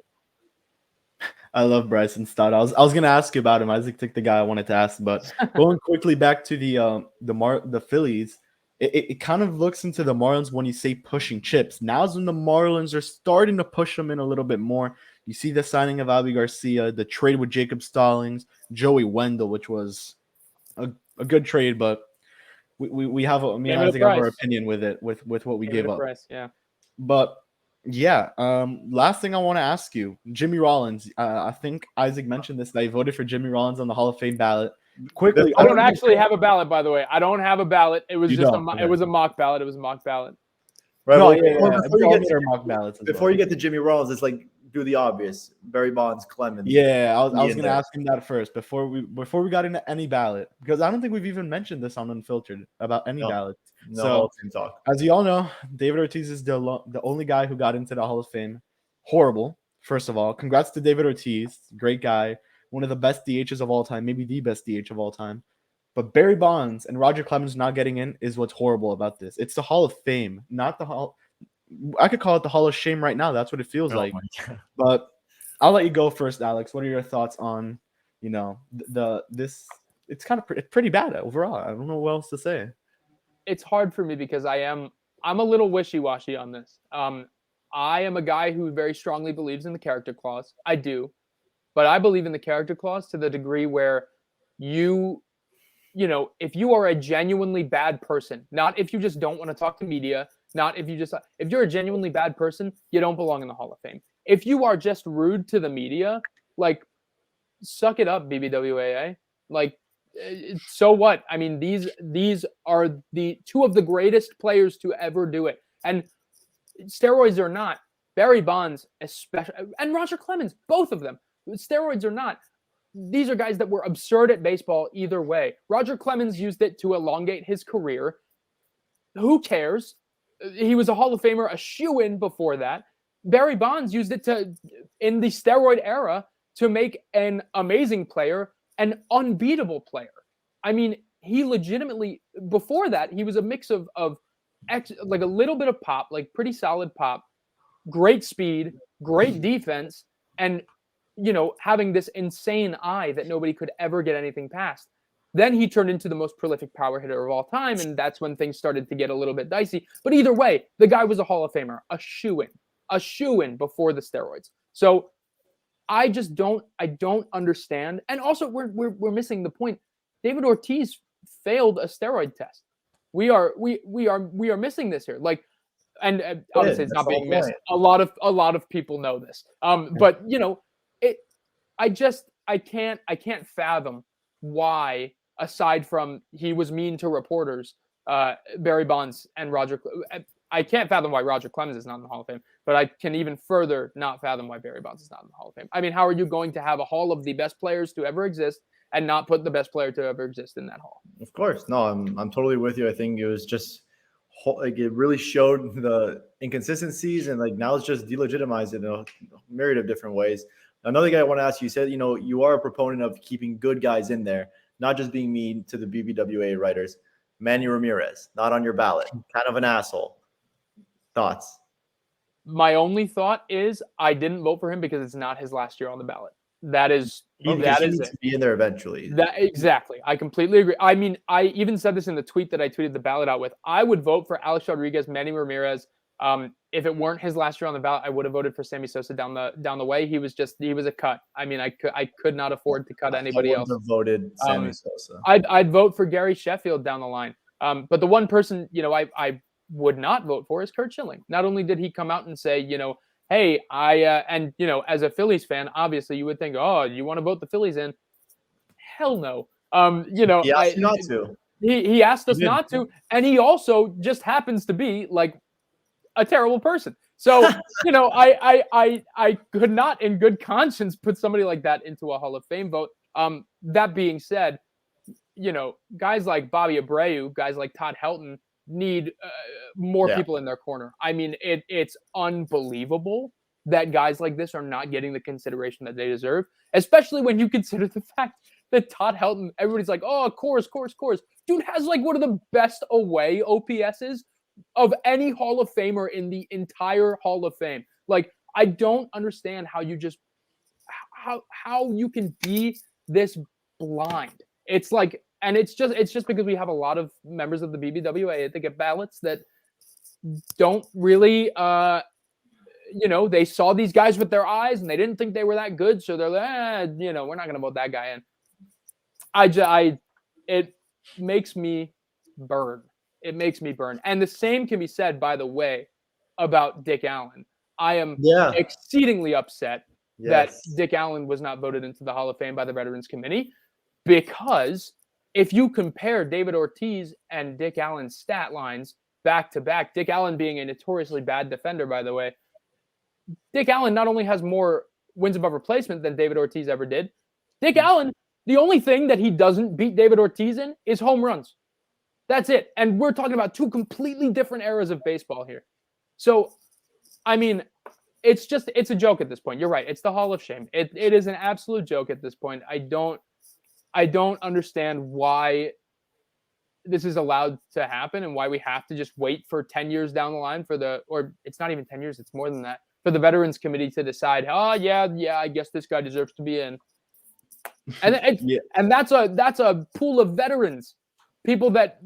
Speaker 1: I love Bryson Stott. I was going to ask you about him. Isaac took the guy I wanted to ask, but going quickly back to the Phillies, it kind of looks into the Marlins when you say pushing chips. Now's when the Marlins are starting to push them in a little bit more. You see the signing of Avi Garcia, the trade with Jacob Stallings, Joey Wendell, which was a good trade, but we have Isaac have our opinion with it, with what we gave up.
Speaker 3: Yeah.
Speaker 1: But yeah, last thing I want to ask you, Jimmy Rollins. I think Isaac mentioned this. That he voted for Jimmy Rollins on the Hall of Fame ballot. Quickly,
Speaker 3: I don't actually have a ballot, by the way. I don't have a ballot. It was it was a mock ballot. It was a mock ballot.
Speaker 2: Right.
Speaker 1: Before
Speaker 2: you get to Jimmy Rollins, it's like do the obvious. Barry Bonds, Clemens.
Speaker 1: Yeah, I was going to ask him that first before we got into any ballot, because I don't think we've even mentioned this on Unfiltered about any ballots.
Speaker 2: No,
Speaker 1: so as you all know, David Ortiz is the only guy who got into the Hall of Fame. Horrible. First of all, congrats to David Ortiz, great guy, one of the best DHs of all time, maybe the best DH of all time. But Barry Bonds and Roger Clemens not getting in is what's horrible about this. It's the Hall of Fame, not the Hall. I could call it the Hall of Shame right now. That's what it feels like. But I'll let you go first, Alex. What are your thoughts on, this? It's kind of pretty bad overall. I don't know what else to say.
Speaker 3: It's hard for me because I'm a little wishy-washy on this. I am a guy who very strongly believes in the character clause. I do. But I believe in the character clause to the degree where if you are a genuinely bad person, not if you just don't want to talk to media, not if you're a genuinely bad person, you don't belong in the Hall of Fame. If you are just rude to the media, like, suck it up, BBWAA. Like, so what? I mean, these are the two of the greatest players to ever do it. And steroids or not, Barry Bonds, especially, and Roger Clemens, both of them, steroids or not, these are guys that were absurd at baseball either way. Roger Clemens used it to elongate his career. Who cares? He was a Hall of Famer, a shoo-in before that. Barry Bonds used it in the steroid era, to make an amazing player, an unbeatable player. I mean, he legitimately, before that, he was a mix of like a little bit of pop, like pretty solid pop, great speed, great defense, and having this insane eye that nobody could ever get anything past. Then he turned into the most prolific power hitter of all time, and that's when things started to get a little bit dicey. But either way, the guy was a Hall of Famer, a shoo-in before the steroids. So I don't understand. And also, we're missing the point. David Ortiz failed a steroid test. We are missing this here. Like, and obviously it's
Speaker 2: That's
Speaker 3: not
Speaker 2: the
Speaker 3: being
Speaker 2: whole
Speaker 3: missed.
Speaker 2: point.
Speaker 3: A lot of people know this. But I can't fathom why, aside from he was mean to reporters, Barry Bonds and Roger. I can't fathom why Roger Clemens is not in the Hall of Fame, but I can even further not fathom why Barry Bonds is not in the Hall of Fame. I mean, how are you going to have a hall of the best players to ever exist and not put the best player to ever exist in that hall?
Speaker 2: Of course. No, I'm totally with you. I think it was just like it really showed the inconsistencies, and like now it's just delegitimized in a myriad of different ways. Another guy I want to ask you, said, you are a proponent of keeping good guys in there, not just being mean to the BBWA writers. Manny Ramirez, not on your ballot, kind of an asshole. Thoughts?
Speaker 3: My only thought is I didn't vote for him because it's not his last year on the ballot. That is
Speaker 2: He needs to be in there eventually.
Speaker 3: Exactly. I completely agree. I mean, I even said this in the tweet that I tweeted the ballot out with. I would vote for Alex Rodriguez, Manny Ramirez. If it weren't his last year on the ballot, I would have voted for Sammy Sosa down the way. He was a cut. I mean, I could not afford to cut anybody else.
Speaker 2: I would have voted Sammy Sosa.
Speaker 3: I'd vote for Gary Sheffield down the line. But the one person, I would not vote for is Curt Schilling. Not only did he come out and say, hey, as a Phillies fan, obviously you would think, oh, you want to vote the Phillies in? Hell no.
Speaker 2: He asked you not to.
Speaker 3: He asked us not to, and he also just happens to be like a terrible person. So, I could not in good conscience put somebody like that into a Hall of Fame vote. That being said, guys like Bobby Abreu, guys like Todd Helton need more people in their corner. I mean, it's unbelievable that guys like this are not getting the consideration that they deserve, especially when you consider the fact that Todd Helton, everybody's like, oh, Coors. Dude has like one of the best away OPSs of any Hall of Famer in the entire Hall of Fame. Like, I don't understand how you just how you can be this blind. It's like, and it's just because we have a lot of members of the BBWA that get ballots that don't really they saw these guys with their eyes and they didn't think they were that good, so they're like, we're not gonna vote that guy in. It makes me burn. It makes me burn. And the same can be said, by the way, about Dick Allen. I am exceedingly upset that Dick Allen was not voted into the Hall of Fame by the Veterans Committee, because if you compare David Ortiz and Dick Allen's stat lines back to back, Dick Allen being a notoriously bad defender, by the way, Dick Allen not only has more wins above replacement than David Ortiz ever did, Dick Allen, the only thing that he doesn't beat David Ortiz in is home runs. That's it. And we're talking about two completely different eras of baseball here. So, I mean, it's a joke at this point. You're right. It's the Hall of Shame. It is an absolute joke at this point. I don't understand why this is allowed to happen and why we have to just wait for 10 years down the line or it's not even 10 years, it's more than that, for the Veterans Committee to decide, I guess this guy deserves to be in. And and that's a pool of veterans, people that,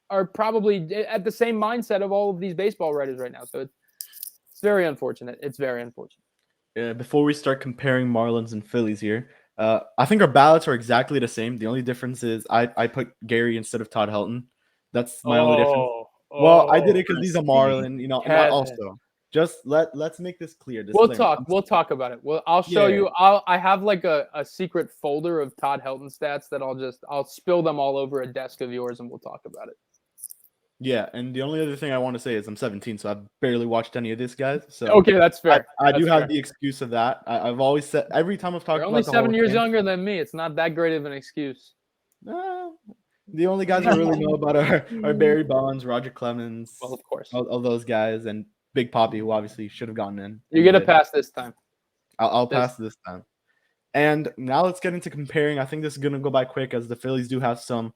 Speaker 3: are probably at the same mindset of all of these baseball writers right now. So it's very unfortunate. It's very unfortunate.
Speaker 1: Before we start comparing Marlins and Phillies here, I think our ballots are exactly the same. The only difference is I put Gary instead of Todd Helton. That's my only difference. Well, I did it because he's a Marlin, also. Just let's make this clear.
Speaker 3: We'll talk about it. Well, I'll show you. I have like a secret folder of Todd Helton stats that I'll spill them all over a desk of yours and we'll talk about it.
Speaker 1: Yeah, and the only other thing I want to say is I'm 17, so I've barely watched any of this, guys. So
Speaker 3: okay, that's fair.
Speaker 1: I do have the excuse of that. I've always said, every time I've talked
Speaker 3: You're
Speaker 1: about
Speaker 3: only 7 years younger than me. It's not that great of an excuse.
Speaker 1: The only guys I really know about are Barry Bonds, Roger Clemens,
Speaker 3: well, of course,
Speaker 1: all those guys, and Big Papi, who obviously should have gotten in.
Speaker 3: You get a pass this time.
Speaker 1: I'll pass this time. And now let's get into comparing. I think this is going to go by quick, as the Phillies do have some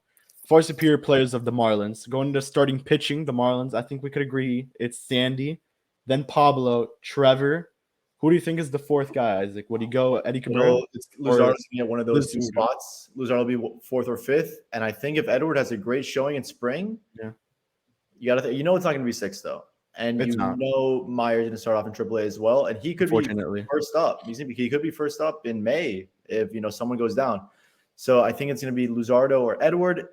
Speaker 1: far superior players of the Marlins. Going to starting pitching, the Marlins, I think we could agree it's Sandy, then Pablo, Trevor. Who do you think is the fourth guy, Isaac? Would he go Eddie Cabrera?
Speaker 2: Luzardo's going to get one of those two spots. Luzardo will be fourth or fifth. And I think if Edward has a great showing in spring, you got to it's not going to be sixth, though. And Myers going to start off in AAA as well. And he could be first up. He could be first up in May if, someone goes down. So I think it's going to be Luzardo or Edward.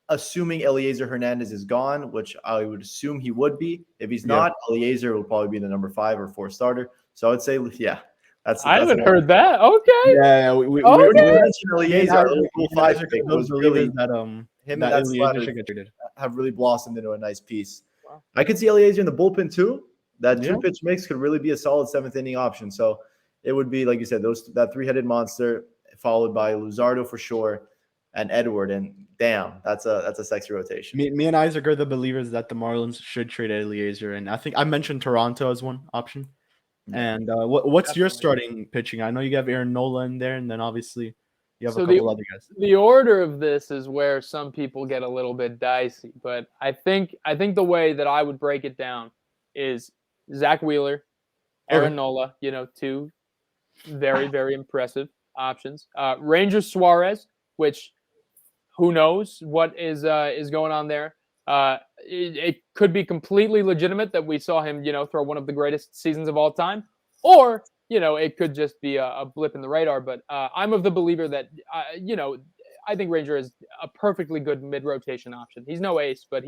Speaker 2: assuming Eliezer Hernandez is gone, which I would assume he would be. If he's not, Eliezer will probably be the number 5 or 4 starter. So I would say, yeah.
Speaker 3: I haven't heard that. Okay.
Speaker 1: Yeah,
Speaker 2: we
Speaker 3: Okay.
Speaker 2: mentioned Eliezer, our Rule 5 pick was really
Speaker 1: that
Speaker 2: him and
Speaker 1: that
Speaker 2: that
Speaker 1: Eliezer
Speaker 2: Slatter
Speaker 1: should get traded.
Speaker 2: have really blossomed into a nice piece.
Speaker 3: Wow.
Speaker 2: I could see Eliezer in the bullpen too. That
Speaker 1: Yeah.
Speaker 2: 2-pitch mix could really be a solid 7th inning option. So it would be, like you said, that 3-headed monster followed by Luzardo for sure and Edward. And damn, that's a sexy rotation.
Speaker 1: Me and Isaac are the believers that the Marlins should trade Eliezer, and I think I mentioned Toronto as one option. And what's your starting pitching? I know you have Aaron Nola in there, and then obviously you have a couple other guys.
Speaker 3: The order of this is where some people get a little bit dicey, but I think the way that I would break it down is Zach Wheeler, Aaron Nola, 2 very, very impressive options. Ranger Suarez, which who knows what is going on there. It could be completely legitimate that we saw him, throw one of the greatest seasons of all time, or it could just be a blip in the radar. But I'm of the believer that I think Ranger is a perfectly good mid-rotation option. He's no ace, but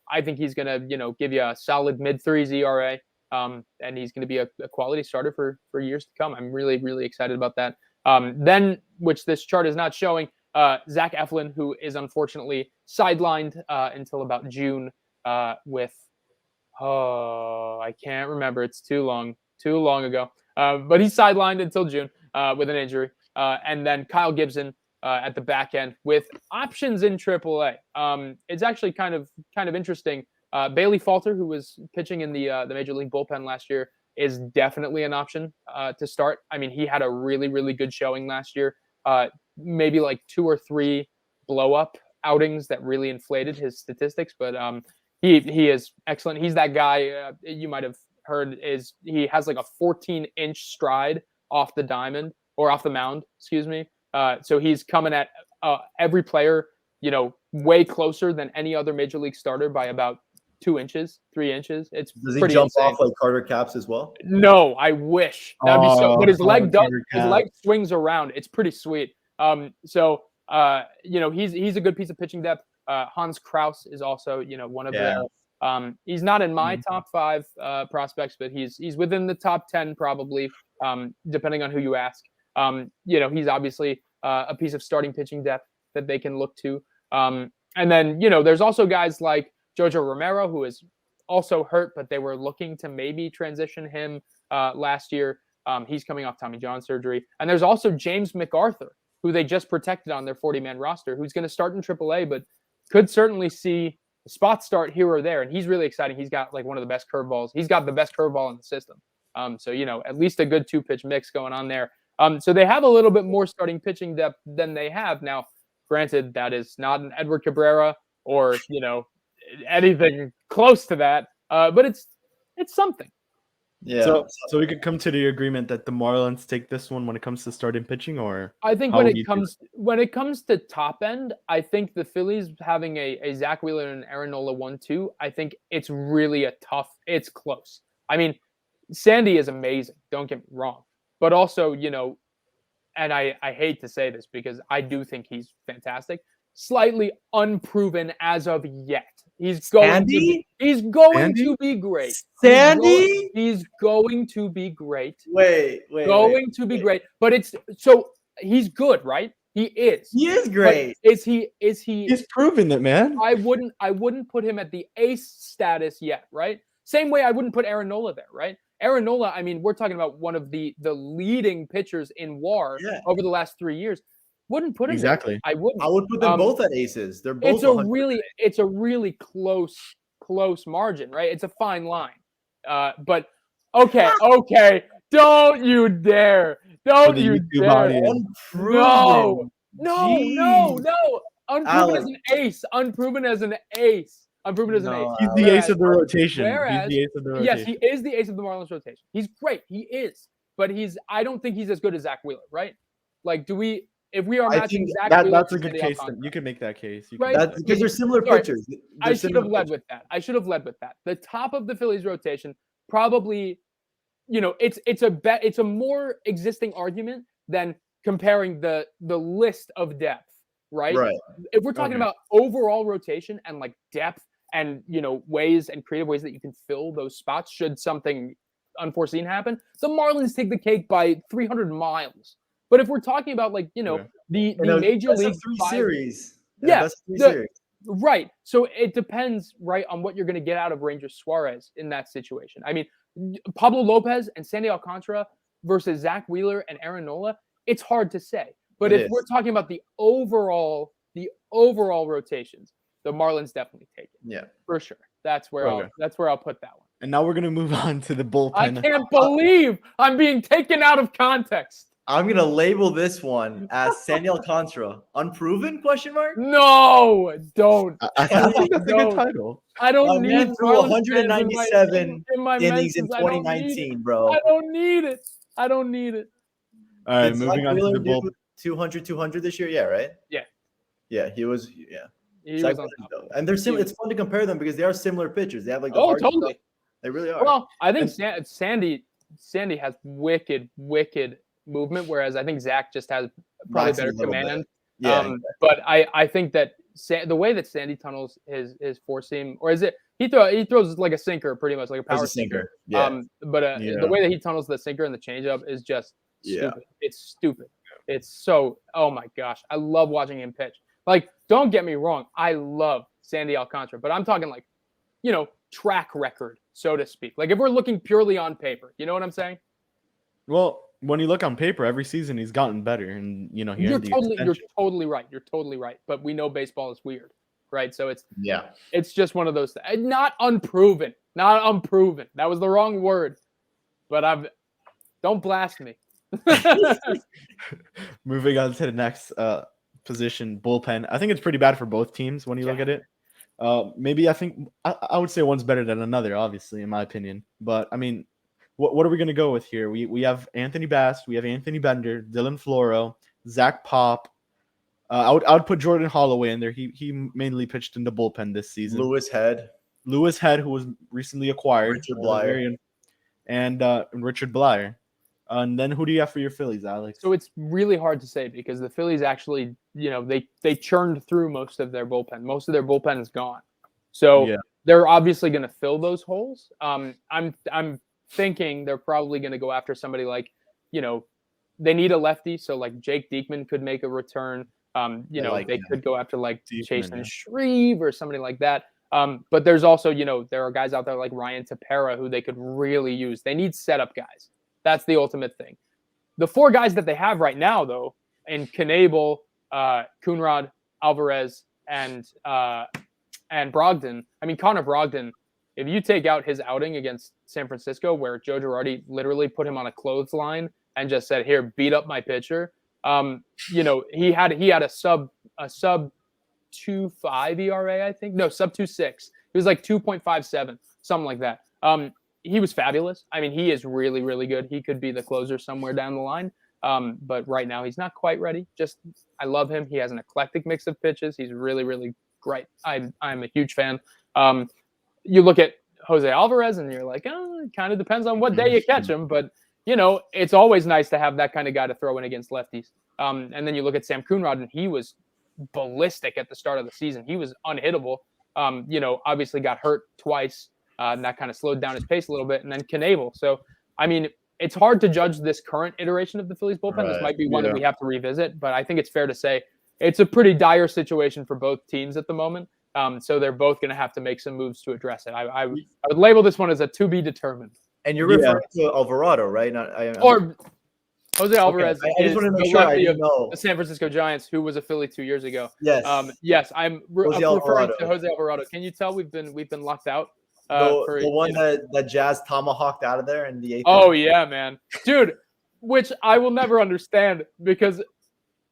Speaker 3: I think he's gonna give you a solid mid-3s ERA, and he's gonna be a quality starter for years to come. I'm really, really excited about that. Then, which this chart is not showing, Zac Eflin, who is unfortunately sidelined until about June with, I can't remember. It's too long ago. But he's sidelined until June with an injury. And then Kyle Gibson at the back end with options in AAA. It's actually kind of interesting. Bailey Falter, who was pitching in the Major League bullpen last year, is definitely an option to start. I mean, he had a really, really good showing last year. Maybe like 2 or 3 blow-up outings that really inflated his statistics, but he is excellent. He's that guy you might have heard he has like a 14-inch stride off the diamond or off the mound, excuse me. So he's coming at every player, way closer than any other Major League starter by about 2 inches, 3 inches. Does
Speaker 2: he jump insane. Off like Carter Capps as well?
Speaker 3: No, I wish. That'd be so. But his leg swings around. It's pretty sweet. So he's a good piece of pitching depth. Hans Kraus is also, one of the. He's not in my top 5 prospects, but he's within the top 10 probably, depending on who you ask. He's obviously a piece of starting pitching depth that they can look to. And then there's also guys like Jojo Romero, who is also hurt, but they were looking to maybe transition him last year. He's coming off Tommy John surgery. And there's also James McArthur, who they just protected on their 40-man roster, who's going to start in AAA, but could certainly see a spot start here or there. And he's really exciting. He's got like one of the best curveballs. He's got the best curveball in the system. So, at least a good 2-pitch mix going on there. So they have a little bit more starting pitching depth than they have. Now, granted, that is not an Edward Cabrera or, anything close to that. But it's something.
Speaker 1: Yeah. So we could come to the agreement that the Marlins take this one when it comes to starting pitching, or
Speaker 3: I think when it comes to top end, I think the Phillies having a Zach Wheeler and Aaron Nola 1-2, I think it's really it's close. I mean, Sandy is amazing. Don't get me wrong, but also, and I hate to say this because I do think he's fantastic. Slightly unproven as of yet. He's going to be great.
Speaker 2: Sandy?
Speaker 3: He's going to be great.
Speaker 2: Wait.
Speaker 3: To be great. But he's good, right? He is.
Speaker 2: He is great.
Speaker 3: But is he
Speaker 1: He's proven it, man.
Speaker 3: I wouldn't put him at the ace status yet, right? Same way I wouldn't put Aaron Nola there, right? Aaron Nola, I mean, we're talking about one of the leading pitchers in WAR over the last 3 years. Wouldn't put him
Speaker 1: exactly.
Speaker 3: There. I wouldn't.
Speaker 2: I would put them both at aces. They're both.
Speaker 3: It's a really close margin, right? It's a fine line. But okay. Don't you dare! Don't you dare! No. Unproven as an ace. Unproven as an ace.
Speaker 1: He's the ace of the rotation.
Speaker 3: Yes, he is the ace of the Marlins rotation. He's great. He is. But I don't think he's as good as Zach Wheeler, right? Like, if we are matching Zach Wheeler,
Speaker 1: that's a good case. You can make that case,
Speaker 3: right?
Speaker 2: That's because they're similar pitchers.
Speaker 3: I should have led with that. The top of the Phillies rotation probably, it's a more existing argument than comparing the list of depth right?
Speaker 2: Right.
Speaker 3: If we're talking
Speaker 1: Okay.
Speaker 3: about overall rotation and like depth and ways and creative ways that you can fill those spots should something unforeseen happen, the Marlins take the cake by 300 miles. But if we're talking about like
Speaker 1: Okay.
Speaker 3: the
Speaker 2: In a
Speaker 3: major
Speaker 2: best
Speaker 3: league
Speaker 2: of 3
Speaker 3: five,
Speaker 2: series.
Speaker 3: Yeah,
Speaker 2: Best of 3
Speaker 3: the-
Speaker 2: series.
Speaker 3: right. So it depends, right, on what you're going to get out of Ranger Suarez in that situation. I mean, Pablo Lopez and Sandy Alcantara versus Zach Wheeler and Aaron Nola, it's hard to say. But
Speaker 2: It
Speaker 3: if
Speaker 2: is.
Speaker 3: we're talking about the overall rotations, the Marlins definitely take it
Speaker 2: Yeah.
Speaker 3: for sure. That's where
Speaker 1: Okay.
Speaker 3: I'll put that one.
Speaker 1: And now we're gonna move on to the bullpen.
Speaker 3: I can't believe I'm being taken out of context.
Speaker 2: I'm gonna label this one as Sandy Alcantara. Unproven? Question mark.
Speaker 3: No, don't.
Speaker 1: I think that's a
Speaker 3: No.
Speaker 1: good title.
Speaker 3: I don't
Speaker 2: My
Speaker 3: need
Speaker 2: man threw
Speaker 3: Marlins fans
Speaker 2: 197
Speaker 3: in my
Speaker 2: innings in
Speaker 3: mentions. I don't need it.
Speaker 2: 2019, bro.
Speaker 3: I don't need it. I don't need it.
Speaker 1: All right,
Speaker 2: Did Zach
Speaker 1: moving on to
Speaker 2: Wheeler
Speaker 1: the
Speaker 2: do
Speaker 1: bullpen.
Speaker 2: 200 this year? Yeah, right?
Speaker 3: Yeah.
Speaker 2: Yeah, he was. Yeah.
Speaker 3: He
Speaker 2: Zach
Speaker 3: was on
Speaker 2: Wheeler,
Speaker 3: top.
Speaker 2: though. And they're similar. It's fun to compare them because they are similar pitchers. They have like the
Speaker 3: Oh,
Speaker 2: hard
Speaker 3: totally.
Speaker 2: stuff. They really are.
Speaker 3: Well, I think
Speaker 1: And-
Speaker 3: Sandy has wicked movement, whereas I think Zach just has probably
Speaker 2: Lacks a
Speaker 3: better
Speaker 2: little bit.
Speaker 3: command.
Speaker 2: Yeah.
Speaker 3: But I think that the way that Sandy tunnels his four seam, or is it he throws like a sinker pretty much, like a power
Speaker 2: As a sinker. Yeah.
Speaker 3: But
Speaker 1: Yeah.
Speaker 3: the way that he tunnels the sinker and the changeup is just
Speaker 2: Yeah.
Speaker 3: stupid. It's stupid. It's so, oh my gosh, I love watching him pitch. Like, don't get me wrong, I love Sandy Alcantara, but I'm talking like, track record, so to speak. Like if we're looking purely on paper, you know what I'm saying?
Speaker 1: Well, when you look on paper, every season he's gotten better, and he
Speaker 3: You're
Speaker 1: earned the
Speaker 3: totally
Speaker 1: extension.
Speaker 3: You're totally right. But we know baseball is weird, right? So
Speaker 2: Yeah.
Speaker 3: it's just one of those things. Not unproven. That was the wrong word. But don't blast me.
Speaker 1: Moving on to the next position, bullpen. I think it's pretty bad for both teams when you look
Speaker 3: Yeah.
Speaker 1: at it. Maybe I think I would say one's better than another, obviously, in my opinion. But I mean, what are we gonna go with here? We have Anthony Bass, we have Anthony Bender, Dylan Floro, Zach Pop. I would put Jordan Holloway in there. He mainly pitched in the bullpen this season.
Speaker 2: Lewis Head.
Speaker 1: Lewis Head, who was recently acquired,
Speaker 2: Richard Blyer.
Speaker 1: and Richard Blyer. And then who do you have for your Phillies, Alex?
Speaker 3: So it's really hard to say because the Phillies actually, they churned through most of their bullpen. Most of their bullpen is gone. So
Speaker 1: Yeah.
Speaker 3: they're obviously going to fill those holes. I'm thinking they're probably going to go after somebody like, they need a lefty. So like Jake Diekman could make a return. They could go after like Chase and Shreve or somebody like that. But there's also, there are guys out there like Ryan Tepera who they could really use. They need setup guys. That's the ultimate thing. The four guys that they have right now, though, in Knebel, Coonrod, Alvarez, and Brogdon. I mean, Connor Brogdon, if you take out his outing against San Francisco, where Joe Girardi literally put him on a clothesline and just said, "Here, beat up my pitcher." He had a sub 2.5 ERA, I think. No, sub 2.6. It was like 2.57, something like that. He was fabulous. I mean, he is really, really good. He could be the closer somewhere down the line. But right now he's not quite ready. I love him. He has an eclectic mix of pitches. He's really, really great. I'm a huge fan. You look at Jose Alvarez and you're like, it kind of depends on what day you catch him. But, it's always nice to have that kind of guy to throw in against lefties. And then you look at Sam Coonrod, and he was ballistic at the start of the season. He was unhittable. Obviously got hurt twice. And that kind of slowed down his pace a little bit. And then Knebel. So, I mean, it's hard to judge this current iteration of the Phillies bullpen. This might be one that we have to revisit. But I think it's fair to say it's a pretty dire situation for both teams at the moment. So they're both going to have to make some moves to address it. I would label this one as a to be determined.
Speaker 2: And you're referring to Alvarado, right?
Speaker 3: Or Jose Alvarez
Speaker 2: I just want to make sure I know
Speaker 3: the San Francisco Giants, who was a Philly 2 years ago.
Speaker 2: Yes.
Speaker 3: Yes, I'm referring
Speaker 2: Alvarado.
Speaker 3: to Jose Alvarado. Can you tell we've been locked out?
Speaker 2: The one that Jazz tomahawked out of there in the 8th.
Speaker 3: Oh yeah, man, dude. Which I will never understand because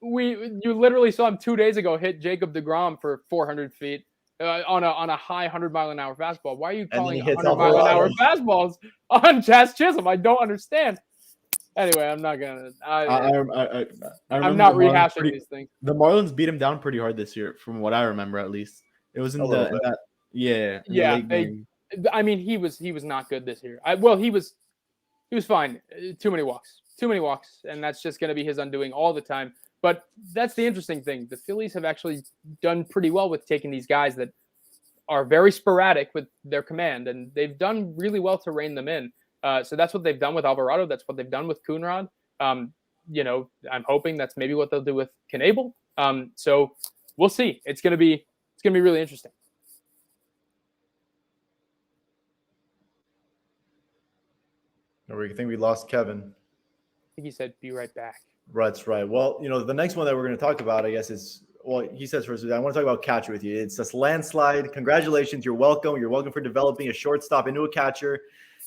Speaker 3: you literally saw him 2 days ago hit Jacob deGrom for 400 feet on a high 100-mile-an-hour fastball. Why are you calling 100-mile-an-hour fastballs on Jazz Chisholm? I don't understand. Anyway, I'm not gonna. I'm not rehashing these things.
Speaker 1: The Marlins beat him down pretty hard this year, from what I remember, at least. It was in that. Yeah.
Speaker 3: I mean, he was not good this year. He was fine. Too many walks, and that's just going to be his undoing all the time. But that's the interesting thing. The Phillies have actually done pretty well with taking these guys that are very sporadic with their command, and they've done really well to rein them in. So that's what they've done with Alvarado. That's what they've done with Coonrod. I'm hoping that's maybe what they'll do with Knebel. So we'll see. It's gonna be really interesting.
Speaker 2: I think we lost Kevin.
Speaker 3: I think he said, "Be right back."
Speaker 2: That's right. Well, the next one that we're going to talk about, I guess, is he says first. I want to talk about catcher with you. It's a landslide. Congratulations. You're welcome. You're welcome for developing a shortstop into a catcher.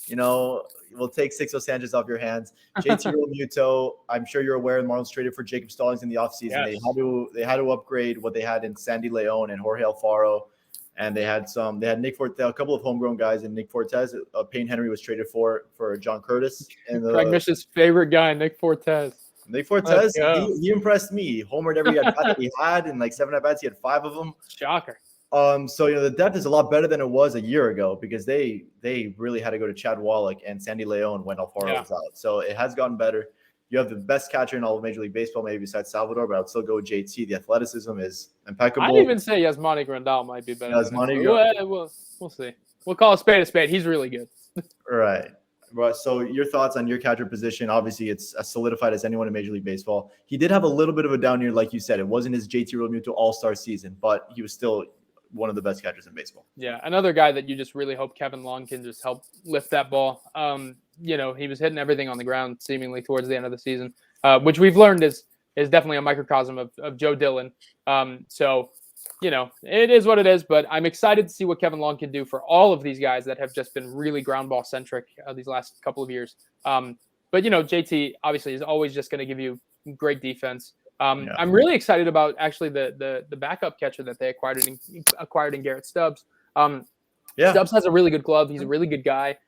Speaker 2: We'll take Sixto Sanchez off your hands. JT Realmuto, I'm sure you're aware the Marlins traded for Jacob Stallings in the offseason.
Speaker 3: Yes.
Speaker 2: They had to upgrade what they had in Sandy Leon and Jorge Alfaro. And they had Nick Fortes, a couple of homegrown guys, and Nick Fortes. Payne Henry was traded for John Curtis. And
Speaker 3: Craig Mish's favorite guy, Nick Fortes.
Speaker 2: Nick Fortes, he impressed me. Homered every at bat that he had, and like 7 at bats, he had 5 of them.
Speaker 3: Shocker.
Speaker 2: So the depth is a lot better than it was a year ago because they really had to go to Chad Wallach and Sandy Leon when Alfaro was out. So it has gotten better. You have the best catcher in all of Major League Baseball, maybe besides Salvador, but I'd still go with JT. The athleticism is impeccable.
Speaker 3: I'd even say Yasmani Grandal might be better. We'll see. We'll call a spade a spade. He's really good.
Speaker 2: Right. So your thoughts on your catcher position? Obviously, it's as solidified as anyone in Major League Baseball. He did have a little bit of a down year, like you said. It wasn't his JT Realmuto all-star season, but he was still one of the best catchers in baseball.
Speaker 3: Yeah, another guy that you just really hope Kevin Long can just help lift that ball. He was hitting everything on the ground seemingly towards the end of the season, which we've learned is definitely a microcosm of Joe Dillon. It is what it is, but I'm excited to see what Kevin Long can do for all of these guys that have just been really ground ball centric these last couple of years. JT obviously is always just going to give you great defense. I'm really excited about actually the backup catcher that they acquired in Garrett Stubbs. Stubbs has a really good glove. He's a really good guy.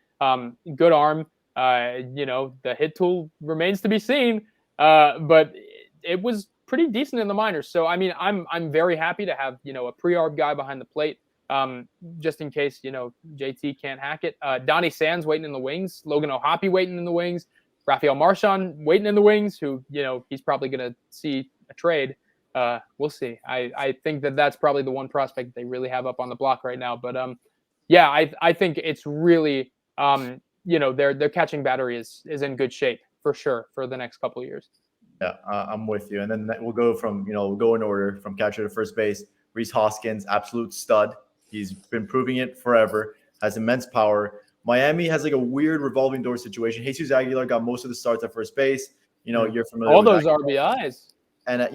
Speaker 3: Good arm. The hit tool remains to be seen, but it was pretty decent in the minors. So I'm very happy to have a pre-arb guy behind the plate, just in case JT can't hack it. Donnie Sands waiting in the wings. Logan O'Hoppe waiting in the wings. Rafael Marchand waiting in the wings, who, he's probably going to see a trade. We'll see. I think that's probably the one prospect they really have up on the block right now. But I think it's really, their catching battery is in good shape for sure for the next couple of years.
Speaker 2: Yeah, I'm with you. And then we'll go in order from catcher to first base. Rhys Hoskins, absolute stud. He's been proving it forever, has immense power. Miami has like a weird revolving door situation. Jesus Aguilar got most of the starts at first base. You're familiar
Speaker 3: all
Speaker 2: with
Speaker 3: those RBIs.
Speaker 2: And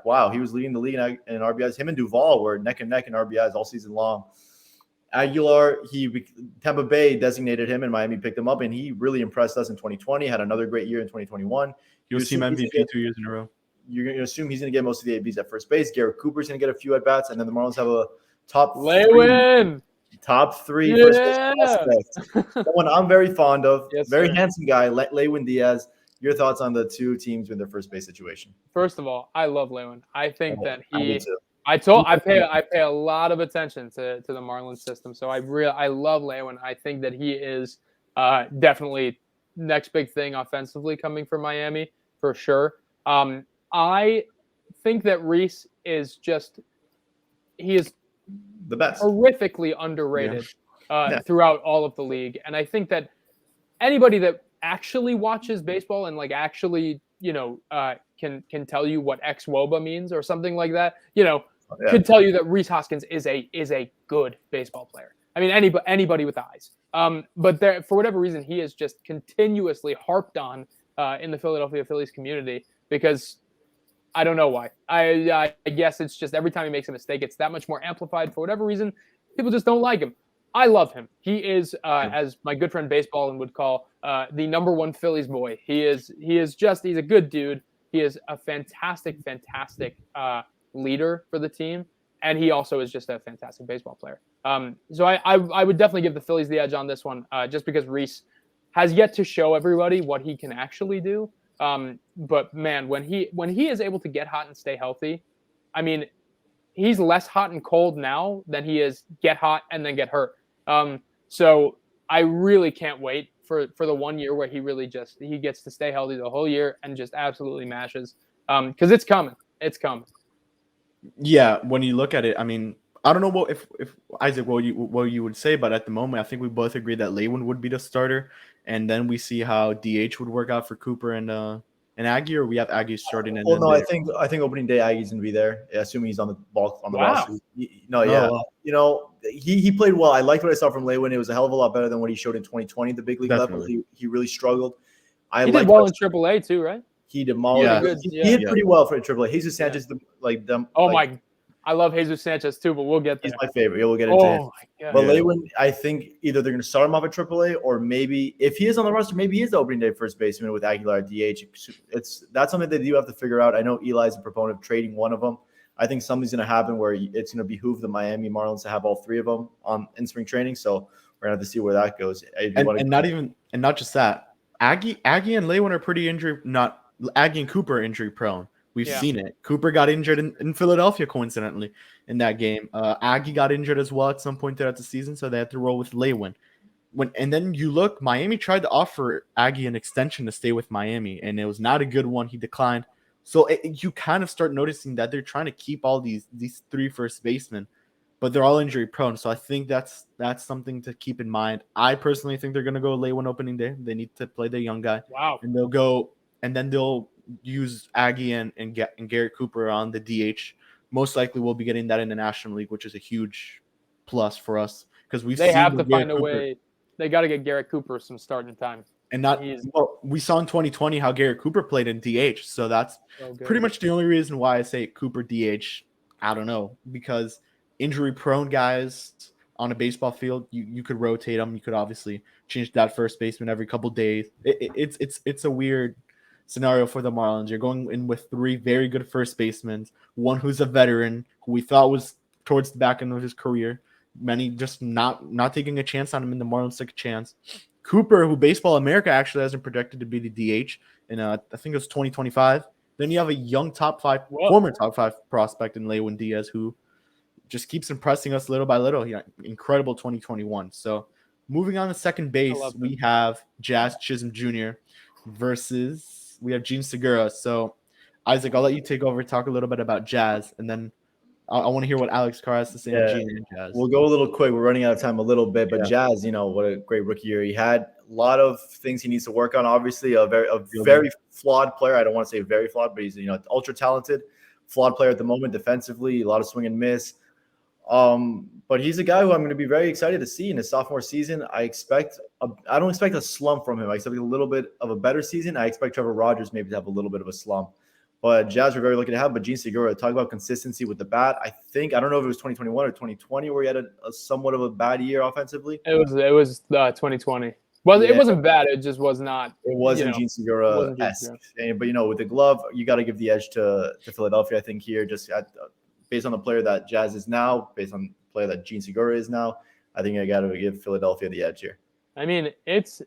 Speaker 2: wow, he was leading the league in RBIs. Him and Duvall were neck and neck in RBIs all season long. Aguilar, Tampa Bay designated him, and Miami picked him up, and he really impressed us in 2020. Had another great year in 2021.
Speaker 1: You'll see him MVP 2 years in a row.
Speaker 2: You're going to assume he's going to get most of the ABs at first base. Garrett Cooper's going to get a few at bats, and then the Marlins have a top three first base prospect. Someone I'm very fond of, handsome guy, Leiwan Diaz. Your thoughts on the two teams in their first base situation?
Speaker 3: First of all, I love Leiwan. I think that I pay a lot of attention to the Marlins system, so I love Leiwan. I think that he is definitely next big thing offensively coming from Miami for sure. I think that Rhys is he is
Speaker 2: the best, horrifically
Speaker 3: underrated throughout all of the league, and I think that anybody that actually watches baseball and actually can tell you what ex-WOBA means or something like that, could tell you that Rhys Hoskins is a good baseball player. I mean, anybody with eyes. But for whatever reason, he is just continuously harped on in the Philadelphia Phillies community because I don't know why. I guess it's just every time he makes a mistake, it's that much more amplified. For whatever reason, people just don't like him. I love him. He is, as my good friend Baseball would call, the number one Phillies boy. He's a good dude. He is a fantastic leader for the team. And he also is just a fantastic baseball player. So I would definitely give the Phillies the edge on this one, just because Rhys has yet to show everybody what he can actually do. But man, when he is able to get hot and stay healthy, I mean, he's less hot and cold now than he is get hot and then get hurt. So I really can't wait for the 1 year where he really he gets to stay healthy the whole year and just absolutely mashes. because it's coming. It's coming.
Speaker 1: Yeah, when you look at it, I mean, I don't know what if Isaac what you would say, but at the moment, I think we both agree that Leiwan would be the starter, and then we see how DH would work out for Cooper and Aggie, or we have Aggie starting and
Speaker 2: Well,
Speaker 1: then
Speaker 2: no, I think opening day Aggie's gonna be there, assuming he's on the
Speaker 3: Wow.
Speaker 2: roster. No, yeah,
Speaker 1: wow.
Speaker 2: you know, he played well. I liked what I saw from Leiwan. It was a hell of a lot better than what he showed in 2020, the big league level.
Speaker 1: Definitely.
Speaker 2: He really struggled.
Speaker 3: He did well in AAA too, right?
Speaker 2: He demolished.
Speaker 1: Yeah.
Speaker 3: Good,
Speaker 2: He
Speaker 3: yeah.
Speaker 2: hit pretty well for AAA. Jesus Sanchez,
Speaker 3: I love Jesus Sanchez too, but we'll get there.
Speaker 2: he's my favorite. Yeah, we'll get into it.
Speaker 3: Oh my god.
Speaker 2: But
Speaker 1: Yeah.
Speaker 2: Leiwan, I think either they're going to start him off at AAA, or maybe if he is on the roster, maybe he is the opening day first baseman with Aguilar at DH. That's something that you have to figure out. I know Eli's a proponent of trading one of them. I think something's going to happen where it's going to behoove the Miami Marlins to have all three of them in spring training. So we're going to have to see where that goes.
Speaker 1: And not just that, Aggie and Leiwan are pretty Aggie and Cooper are injury prone. We've seen it. Cooper got injured in Philadelphia, coincidentally, in that game. Aggie got injured as well at some point throughout the season, so they had to roll with Leiwan. And then you look, Miami tried to offer Aggie an extension to stay with Miami, and it was not a good one. He declined. So you kind of start noticing that they're trying to keep all these three first basemen, but they're all injury prone. So I think that's something to keep in mind. I personally think they're going to go Leiwan opening day. They need to play the young guy.
Speaker 3: Wow.
Speaker 1: And they'll use Aggie and Garrett Cooper on the DH. Most likely we'll be getting that in the National League, which is a huge plus for us because
Speaker 3: they have to find a way. They got to get Garrett Cooper some starting time.
Speaker 1: And we saw in 2020 how Garrett Cooper played in DH. So that's pretty much the only reason why I say Cooper DH. I don't know, because injury prone guys on a baseball field, you could rotate them. You could obviously change that first baseman every couple days. It's a weird scenario for the Marlins. You're going in with three very good first basemen, one who's a veteran who we thought was towards the back end of his career. Many just not taking a chance on him, and the Marlins took a chance. Cooper, who Baseball America actually hasn't projected to be the DH in I think it was 2025. Then you have a young former top five prospect in Leiwan Diaz, who just keeps impressing us little by little. Incredible 2021. So moving on to second base, we have Jazz Chisholm Jr. versus we have Gene Segura. So Isaac, I'll let you take over, talk a little bit about Jazz, and then I want to hear what Alex Carr has to say on Gene and Jazz.
Speaker 2: We'll go a little quick. We're running out of time a little bit, but Jazz, what a great rookie year. He had a lot of things he needs to work on. Obviously, a very flawed player. I don't want to say very flawed, but he's ultra talented, flawed player at the moment defensively. A lot of swing and miss. But he's a guy who I'm going to be very excited to see in his sophomore season. I don't expect a slump from him. I expect a little bit of a better season. I expect Trevor Rogers maybe to have a little bit of a slump. But Jazz we're very lucky to have. But Gene Segura, talk about consistency with the bat. I don't know if it was 2021 or 2020 where he had a somewhat of a bad year offensively.
Speaker 3: It was 2020. Well, it wasn't bad. It just was not.
Speaker 2: It wasn't Gene Segura-esque. But with the glove, you got to give the edge to Philadelphia. I think here, just based on the player that Jazz is now, based on the player that Gene Segura is now, I think I got to give Philadelphia the edge here.
Speaker 3: I mean, it's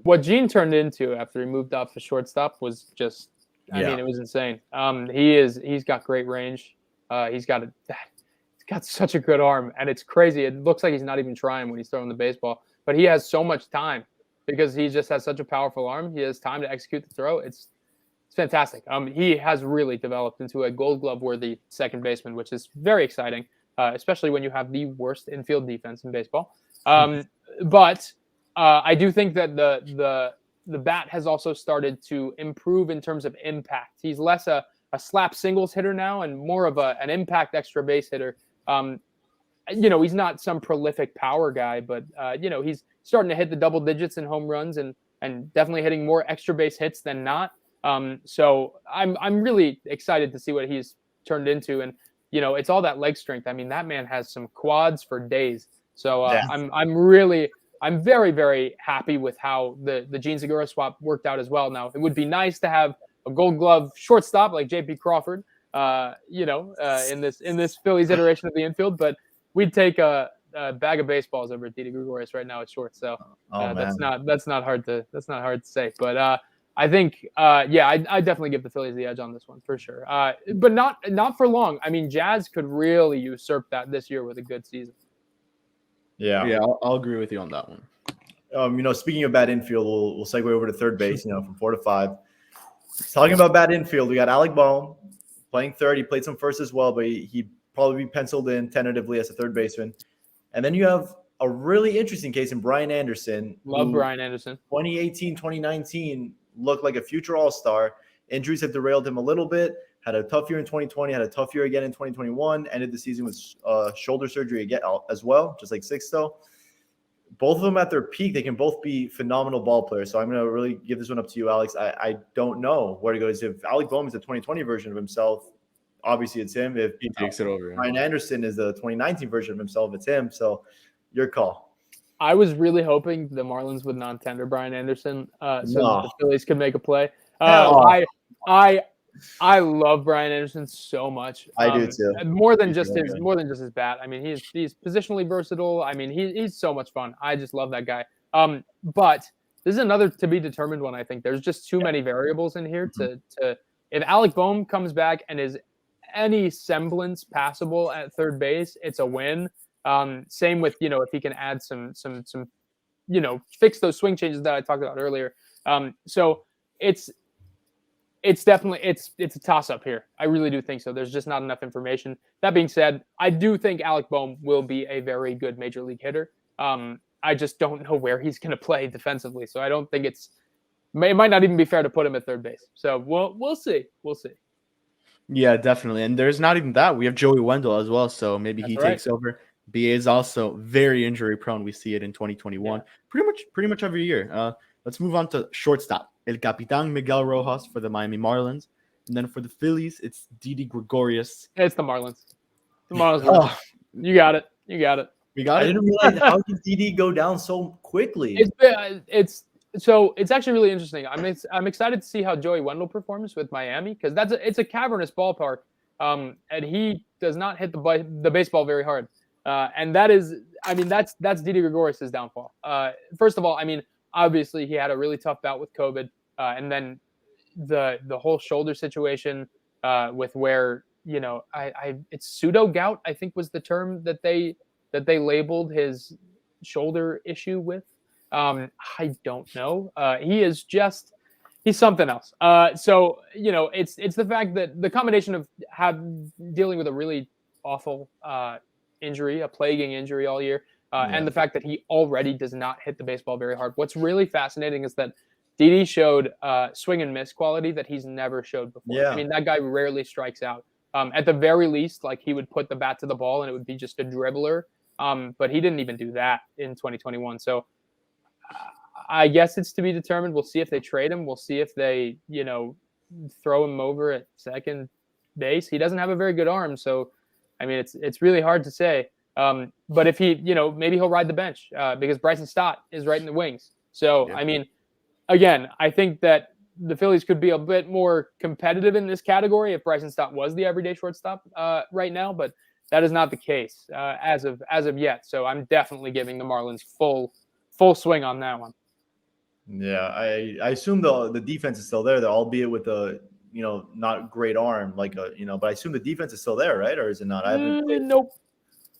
Speaker 3: what Gene turned into after he moved off the shortstop was just. I mean, it was insane. He's got great range. He's got such a good arm, and it's crazy. It looks like he's not even trying when he's throwing the baseball, but he has so much time because he just has such a powerful arm. He has time to execute the throw. It's fantastic. He has really developed into a Gold Glove worthy second baseman, which is very exciting, especially when you have the worst infield defense in baseball. But I do think that the bat has also started to improve in terms of impact. He's less a slap singles hitter now and more of an impact extra base hitter. He's not some prolific power guy, but he's starting to hit the double digits in home runs and definitely hitting more extra base hits than not. So I'm really excited to see what he's turned into. And, it's all that leg strength. I mean, that man has some quads for days. So I'm very, very happy with how the Gene Segura swap worked out as well. Now, it would be nice to have a Gold Glove shortstop like J.P. Crawford, in this Phillies iteration of the infield, but we'd take a bag of baseballs over Didi Gregorius right now at short. So that's not hard to say. But I think I definitely give the Phillies the edge on this one for sure. But not for long. I mean, Jazz could really usurp that this year with a good season.
Speaker 1: Yeah, I'll agree with you on that one.
Speaker 2: Speaking of bad infield, we'll segue over to third base. From 4 to 5, Talking about bad infield, we got Alec Bohm playing third. He played some first as well, but he probably be penciled in tentatively as a third baseman. And then you have a really interesting case in Brian Anderson.
Speaker 3: Love Brian Anderson.
Speaker 2: 2018, 2019 looked like a future all-star. Injuries have derailed him a little bit. Had a tough year in 2020, had a tough year again in 2021, ended the season with shoulder surgery again as well, just like Sixto. Both of them at their peak, they can both be phenomenal ball players. So I'm going to really give this one up to you, Alex. I don't know where to go. If Alec Bohm is the 2020 version of himself, obviously it's him. If
Speaker 1: He takes it over.
Speaker 2: Brian Anderson is the 2019 version of himself, it's him. So your call.
Speaker 3: I was really hoping the Marlins would non-tender Brian Anderson that the Phillies could make a play. I love Brian Anderson so much.
Speaker 2: I do too.
Speaker 3: More than just his bat. I mean, he's positionally versatile. I mean, he's so much fun. I just love that guy. But this is another to be determined one. I think there's just too many variables in here to if Alec Bohm comes back and is any semblance passable at third base, it's a win. Same with if he can add some fix those swing changes that I talked about earlier. So it's definitely it's a toss-up here. I really do think so. There's just not enough information. That being said, I do think Alec Bohm will be a very good major league hitter. I just don't know where he's going to play defensively. So I don't think it might not even be fair to put him at third base. So we'll see. We'll see.
Speaker 1: Yeah, definitely. And there's not even that. We have Joey Wendell as well. So maybe he takes over. BA is also very injury prone. We see it in 2021. Yeah. Pretty much every year. Let's move on to shortstop. El Capitán Miguel Rojas for the Miami Marlins. And then for the Phillies, it's Didi Gregorius.
Speaker 3: It's the Marlins. The Marlins. You got it. We got it.
Speaker 2: I didn't realize how did Didi go down so quickly.
Speaker 3: It's actually really interesting. I'm excited to see how Joey Wendell performs with Miami because it's a cavernous ballpark, and he does not hit the baseball very hard. And that's Didi Gregorius' downfall. First of all, obviously he had a really tough bout with COVID, and then the whole shoulder situation with where it's pseudo gout, I think was the term that they labeled his shoulder issue with. I don't know. He's something else. So it's the fact that the combination of dealing with a really awful injury, a plaguing injury all year. And the fact that he already does not hit the baseball very hard. What's really fascinating is that Didi showed swing and miss quality that he's never showed before.
Speaker 2: Yeah.
Speaker 3: That guy rarely strikes out. At the very least, he would put the bat to the ball and it would be just a dribbler. But he didn't even do that in 2021. So I guess it's to be determined. We'll see if they trade him. We'll see if they, throw him over at second base. He doesn't have a very good arm. So, it's really hard to say. But if he, maybe he'll ride the bench because Bryson Stott is right in the wings. So, yeah. Again, I think that the Phillies could be a bit more competitive in this category if Bryson Stott was the everyday shortstop right now, but that is not the case as of yet. So I'm definitely giving the Marlins full swing on that one.
Speaker 2: Yeah, I assume the defense is still there, albeit with a not great arm, but I assume the defense is still there, right? Or is it not? I haven't played.
Speaker 3: Nope.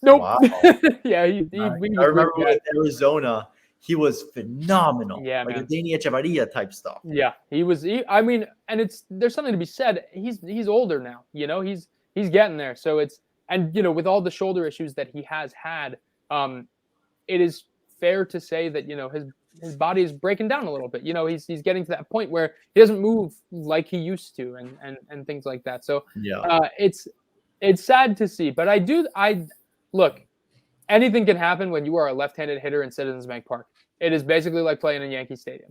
Speaker 2: Wow.
Speaker 3: Yeah,
Speaker 2: I remember with Arizona, he was phenomenal.
Speaker 3: Yeah,
Speaker 2: a Danny Echevarria type stuff.
Speaker 3: Yeah, he was. And there's something to be said. He's older now. He's getting there. So with all the shoulder issues that he has had, it is fair to say that his body is breaking down a little bit. He's getting to that point where he doesn't move like he used to, and things like that. So it's sad to see, but look, anything can happen when you are a left-handed hitter in Citizens Bank Park. It is basically like playing in Yankee Stadium.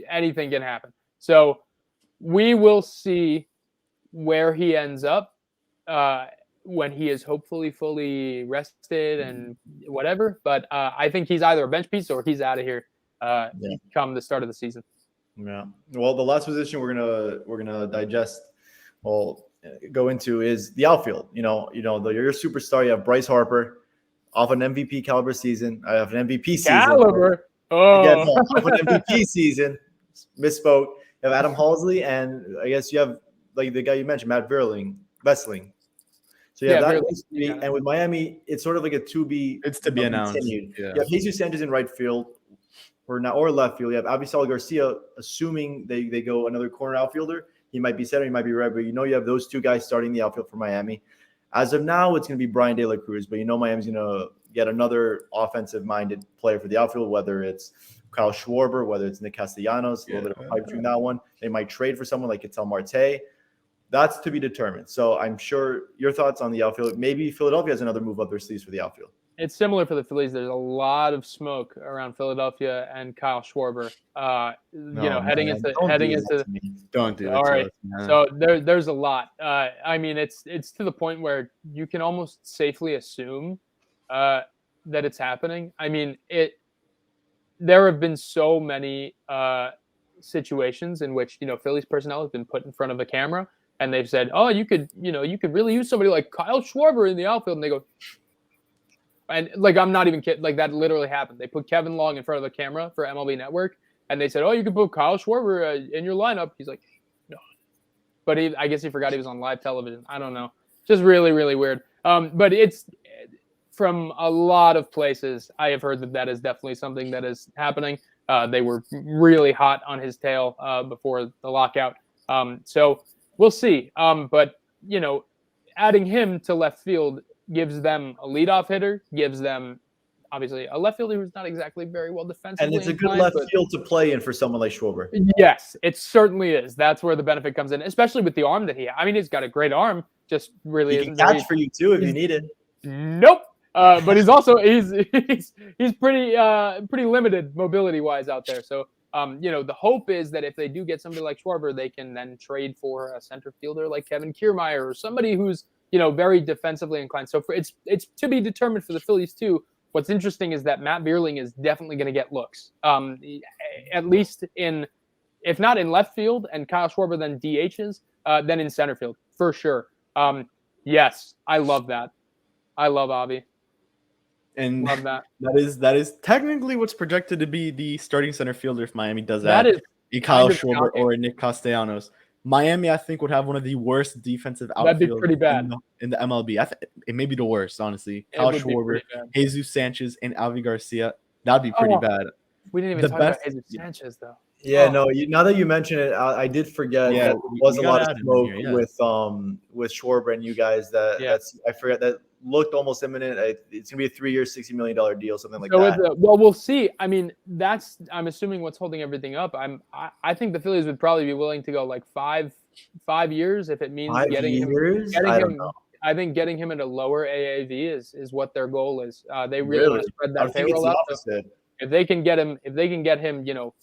Speaker 3: Anything can happen. So we will see where he ends up when he is hopefully fully rested and whatever. But I think he's either a bench piece or he's out of here come the start of the season.
Speaker 2: Yeah. Well, the last position we're gonna digest. Go into is the outfield. Your superstar. You have Bryce Harper off an MVP caliber season. I have an MVP season.
Speaker 3: Caliber. Oh.
Speaker 2: Again, off an MVP season. Misspoke. You have Adam Halsley, and I guess you have the guy you mentioned, Matt Vestling. So you have that. And with Miami, it's sort of like a to be.
Speaker 1: It's to be announced.
Speaker 2: Yeah. You have Jesus Sanchez in right field. or left field. You have Avisal Garcia, assuming they go another corner outfielder. He might be center, he might be right, but you have those two guys starting the outfield for Miami. As of now, it's going to be Brian De La Cruz, but Miami's going to get another offensive-minded player for the outfield, whether it's Kyle Schwarber, whether it's Nick Castellanos, a little bit of pipe between that one. They might trade for someone like Ketel Marte. That's to be determined. So I'm sure your thoughts on the outfield. Maybe Philadelphia has another move up their sleeves for the outfield.
Speaker 3: It's similar for the Phillies. There's a lot of smoke around Philadelphia and Kyle Schwarber. Heading into.
Speaker 1: Don't do it.
Speaker 3: All right. So there's a lot. I mean, it's to the point where you can almost safely assume that it's happening. I mean, there have been so many situations in which Phillies personnel has been put in front of a camera and they've said, "Oh, you could really use somebody like Kyle Schwarber in the outfield," and they go. And I'm not even kidding. That literally happened. They put Kevin Long in front of the camera for MLB Network, and they said, "Oh, you can put Kyle Schwarber in your lineup." He's like, "No," but I guess he forgot he was on live television. I don't know. Just really, really weird. But it's from a lot of places. I have heard that is definitely something that is happening. They were really hot on his tail before the lockout. So we'll see. But adding him to left field gives them a leadoff hitter, gives them obviously a left fielder who's not exactly very well defensively.
Speaker 2: And it's a good left field to play in for someone like Schwarber.
Speaker 3: Yes, it certainly is. That's where the benefit comes in, especially with the arm that he has. I mean, he's got a great arm, just really
Speaker 2: he can catch for you too if you need it.
Speaker 3: Nope. But he's also he's pretty limited mobility wise out there. So the hope is that if they do get somebody like Schwarber, they can then trade for a center fielder like Kevin Kiermaier or somebody who's very defensively inclined. So it's to be determined for the Phillies too. What's interesting is that Matt Vierling is definitely going to get looks, at least if not in left field and Kyle Schwarber then DHs, then in center field for sure. Yes, I love that. I love Avi.
Speaker 1: And
Speaker 3: love that.
Speaker 1: That is technically what's projected to be the starting center fielder if Miami does that.
Speaker 3: That is
Speaker 1: Kyle Schwarber or Nick Castellanos. Miami, I think, would have one of the worst defensive outfields.
Speaker 3: That'd be pretty bad
Speaker 1: in the MLB. It may be the worst, honestly. Kyle Schwarber, Jesus Sanchez, and Avi Garcia. That'd be pretty bad.
Speaker 3: We didn't even talk about Jesus Sanchez, though.
Speaker 2: Yeah, no. Now that you mention it, I did forget that there was a lot of smoke with Schwarber and you guys. I forget that looked almost imminent. It's gonna be a 3-year, $60 million deal, something like that.
Speaker 3: Well, we'll see. I mean, I'm assuming what's holding everything up. I think the Phillies would probably be willing to go like 5 years if it means getting him. I think getting him at a lower AAV is what their goal is. They really want to spread that payroll out. So if they can get him,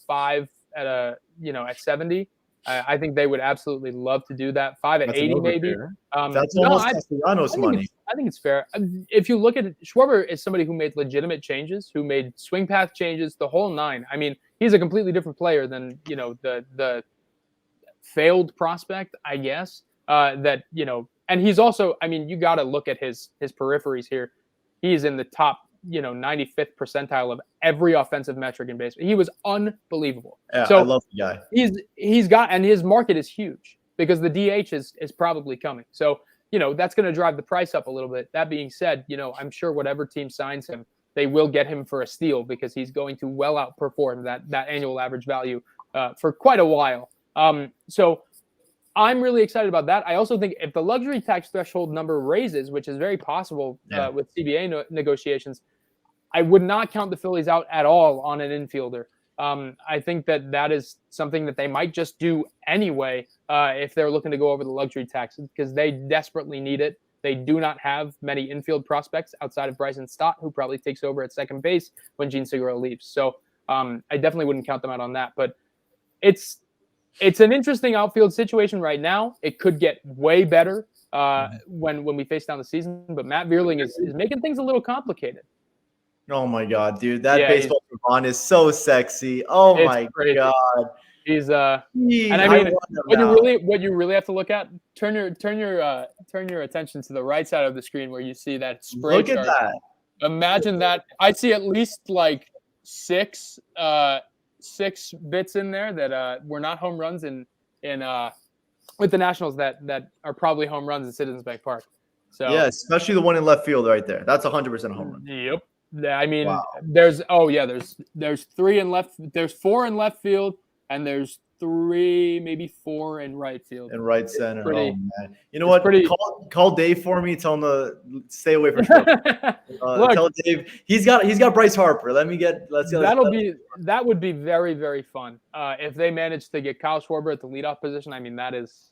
Speaker 3: 5 at 70. I think they would absolutely love to do that. 5 at 80 maybe.
Speaker 2: That's almost Castellanos money.
Speaker 3: I think it's fair. If you look at it, Schwarber is somebody who made legitimate changes, who made swing path changes, the whole nine. I mean, he's a completely different player than the failed prospect, I guess. And he's also. I mean, you got to look at his peripheries here. He's in the top 95th percentile of every offensive metric in baseball. He was unbelievable.
Speaker 2: Yeah, so I love the guy.
Speaker 3: He's got, and his market is huge because the DH is probably coming. So, that's going to drive the price up a little bit. That being said, I'm sure whatever team signs him, they will get him for a steal because he's going to well outperform that annual average value for quite a while. So I'm really excited about that. I also think if the luxury tax threshold number raises, which is very possible with CBA negotiations, I would not count the Phillies out at all on an infielder. I think that is something that they might just do anyway if they're looking to go over the luxury tax because they desperately need it. They do not have many infield prospects outside of Bryson Stott, who probably takes over at second base when Gene Segura leaves. So I definitely wouldn't count them out on that. But it's an interesting outfield situation right now. It could get way better when we face down the season. But Matt Vierling is making things a little complicated.
Speaker 2: Oh my God, dude! That baseball Savant is so sexy. Oh my
Speaker 3: crazy.
Speaker 2: God,
Speaker 3: he's and I mean, what you really have to look at. Turn your attention to the right side of the screen where you see that spray.
Speaker 2: Look at that.
Speaker 3: Imagine that. I see at least like six bits in there that were not home runs in with the Nationals that are probably home runs in Citizens Bank Park. So
Speaker 2: yeah, especially the one in left field right there. That's 100% home run.
Speaker 3: Yep. I mean,
Speaker 2: Wow.
Speaker 3: there's 3 in left. There's 4 in left field, and there's 3, maybe 4 in right field.
Speaker 2: And right center.
Speaker 3: pretty-
Speaker 2: Oh man. You know what?
Speaker 3: pretty-
Speaker 2: Call Dave for me. Tell him to stay away from Schwarber.
Speaker 3: Look,
Speaker 2: Tell Dave he's got Bryce Harper. Let's see.
Speaker 3: That would be very, very fun if they manage to get Kyle Schwarber at the leadoff position. I mean, that is.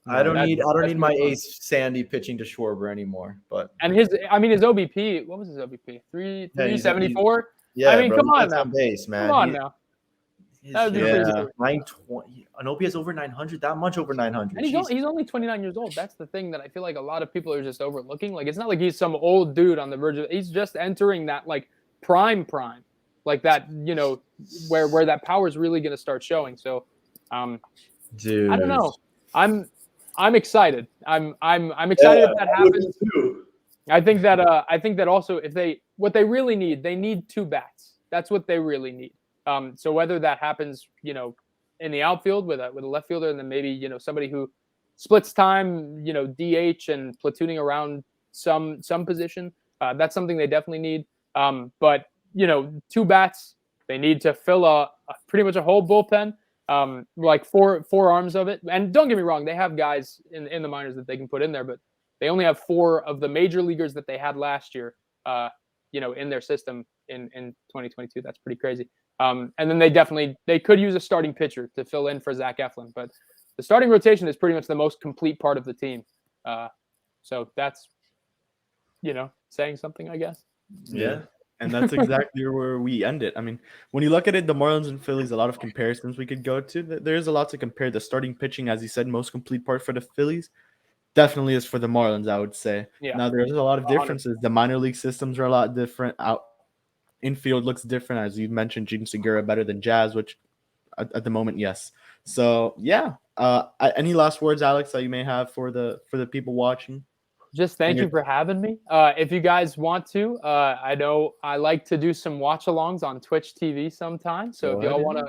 Speaker 2: I don't need my ace Sandy pitching to Schwarber anymore. But
Speaker 3: and his OBP. What was his OBP? 374.
Speaker 2: Yeah,
Speaker 3: I mean,
Speaker 2: bro,
Speaker 3: come on
Speaker 2: that's
Speaker 3: now.
Speaker 2: on base, man.
Speaker 3: Come on now. That would be crazy.
Speaker 2: 920. I hope he has over 900. That much over 900.
Speaker 3: And he's only 29 years old. That's the thing that I feel like a lot of people are just overlooking. Like, it's not like he's some old dude on the verge of. He's just entering that like prime, like that. You know, where that power is really going to start showing. So,
Speaker 2: dude,
Speaker 3: I don't know. I'm excited. I'm excited if that happens. I think that also what they really need, they need 2 bats. That's what they really need. So whether that happens, you know, in the outfield with a left fielder, and then maybe, you know, somebody who splits time, you know, DH and platooning around some position, that's something they definitely need. But you know, 2 bats, they need to fill pretty much a whole bullpen. Like four arms of it. And don't get me wrong, they have guys in the minors that they can put in there, but they only have 4 of the major leaguers that they had last year, you know, in their system in 2022. That's pretty crazy. And then they could use a starting pitcher to fill in for Zac Eflin, but the starting rotation is pretty much the most complete part of the team. So that's, you know, saying something, I guess.
Speaker 2: Yeah.
Speaker 1: And that's exactly where we end it. I mean, when you look at it, the Marlins and Phillies, a lot of comparisons we could go to. There's a lot to compare. The starting pitching, as you said, most complete part for the Phillies definitely is for the Marlins, I would say.
Speaker 3: Yeah.
Speaker 1: Now, there's a lot of differences. The minor league systems are a lot different. Infield looks different. As you mentioned, Gene Segura better than Jazz, which at the moment, yes. So, yeah. Any last words, Alex, that you may have for the people watching?
Speaker 3: Just thank you for having me. If you guys want to, I know I like to do some watch-alongs on Twitch TV sometimes. So if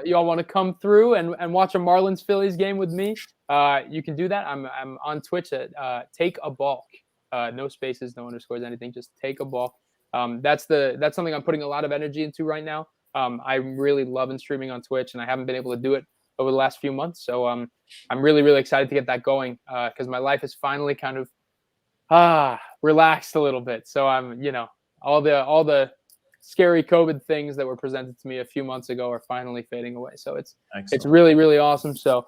Speaker 3: y'all want to come through and watch a Marlins Phillies game with me, you can do that. I'm on Twitch at Take a Balk. No spaces, no underscores, anything. Just Take a Balk. That's something I'm putting a lot of energy into right now. I'm really loving streaming on Twitch, and I haven't been able to do it over the last few months. So I'm really, really excited to get that going because my life is finally kind of relaxed a little bit. So I'm, you know, all the scary COVID things that were presented to me a few months ago are finally fading away. So it's really, really awesome. So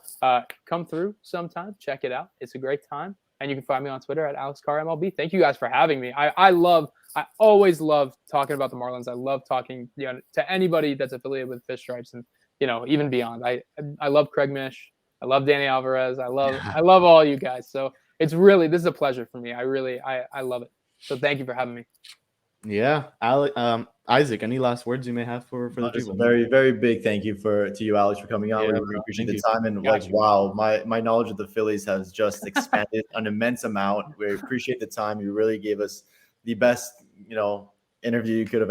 Speaker 3: come through sometime, check it out. It's a great time. And you can find me on Twitter at Alex Carr MLB. Thank you guys for having me. I always love talking about the Marlins. I love talking, you know, to anybody that's affiliated with Fish Stripes and, you know, even beyond. I love Craig Mish. I love Danny Alvarez. I love all you guys. So this is a pleasure for me. I love it. So thank you for having me.
Speaker 1: Yeah. Isaac, any last words you may have for the people?
Speaker 2: Very, very big thank you to you, Alex, for coming on.
Speaker 1: Yeah,
Speaker 2: we really appreciate the time. And
Speaker 3: Got you.
Speaker 2: wow, my knowledge of the Phillies has just expanded an immense amount. We appreciate the time. You really gave us the best, you know, interview we could have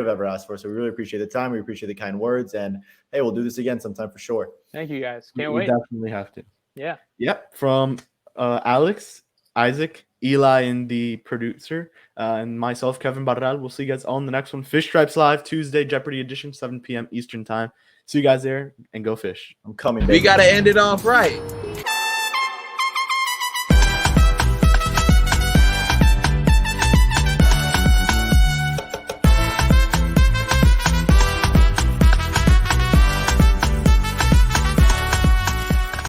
Speaker 2: ever asked for. So we really appreciate the time. We appreciate the kind words. And hey, we'll do this again sometime for sure.
Speaker 3: Thank you guys. Can't
Speaker 1: We
Speaker 3: wait.
Speaker 1: definitely have to.
Speaker 3: Yeah.
Speaker 1: Yep. From Alex, Isaac, Eli, and the producer, and myself, Kevin Barral. We'll see you guys on the next one. Fish Stripes Live, Tuesday, Jeopardy edition, 7 p.m. Eastern time. See you guys there, and go fish.
Speaker 2: I'm coming.
Speaker 4: We got to end it off right.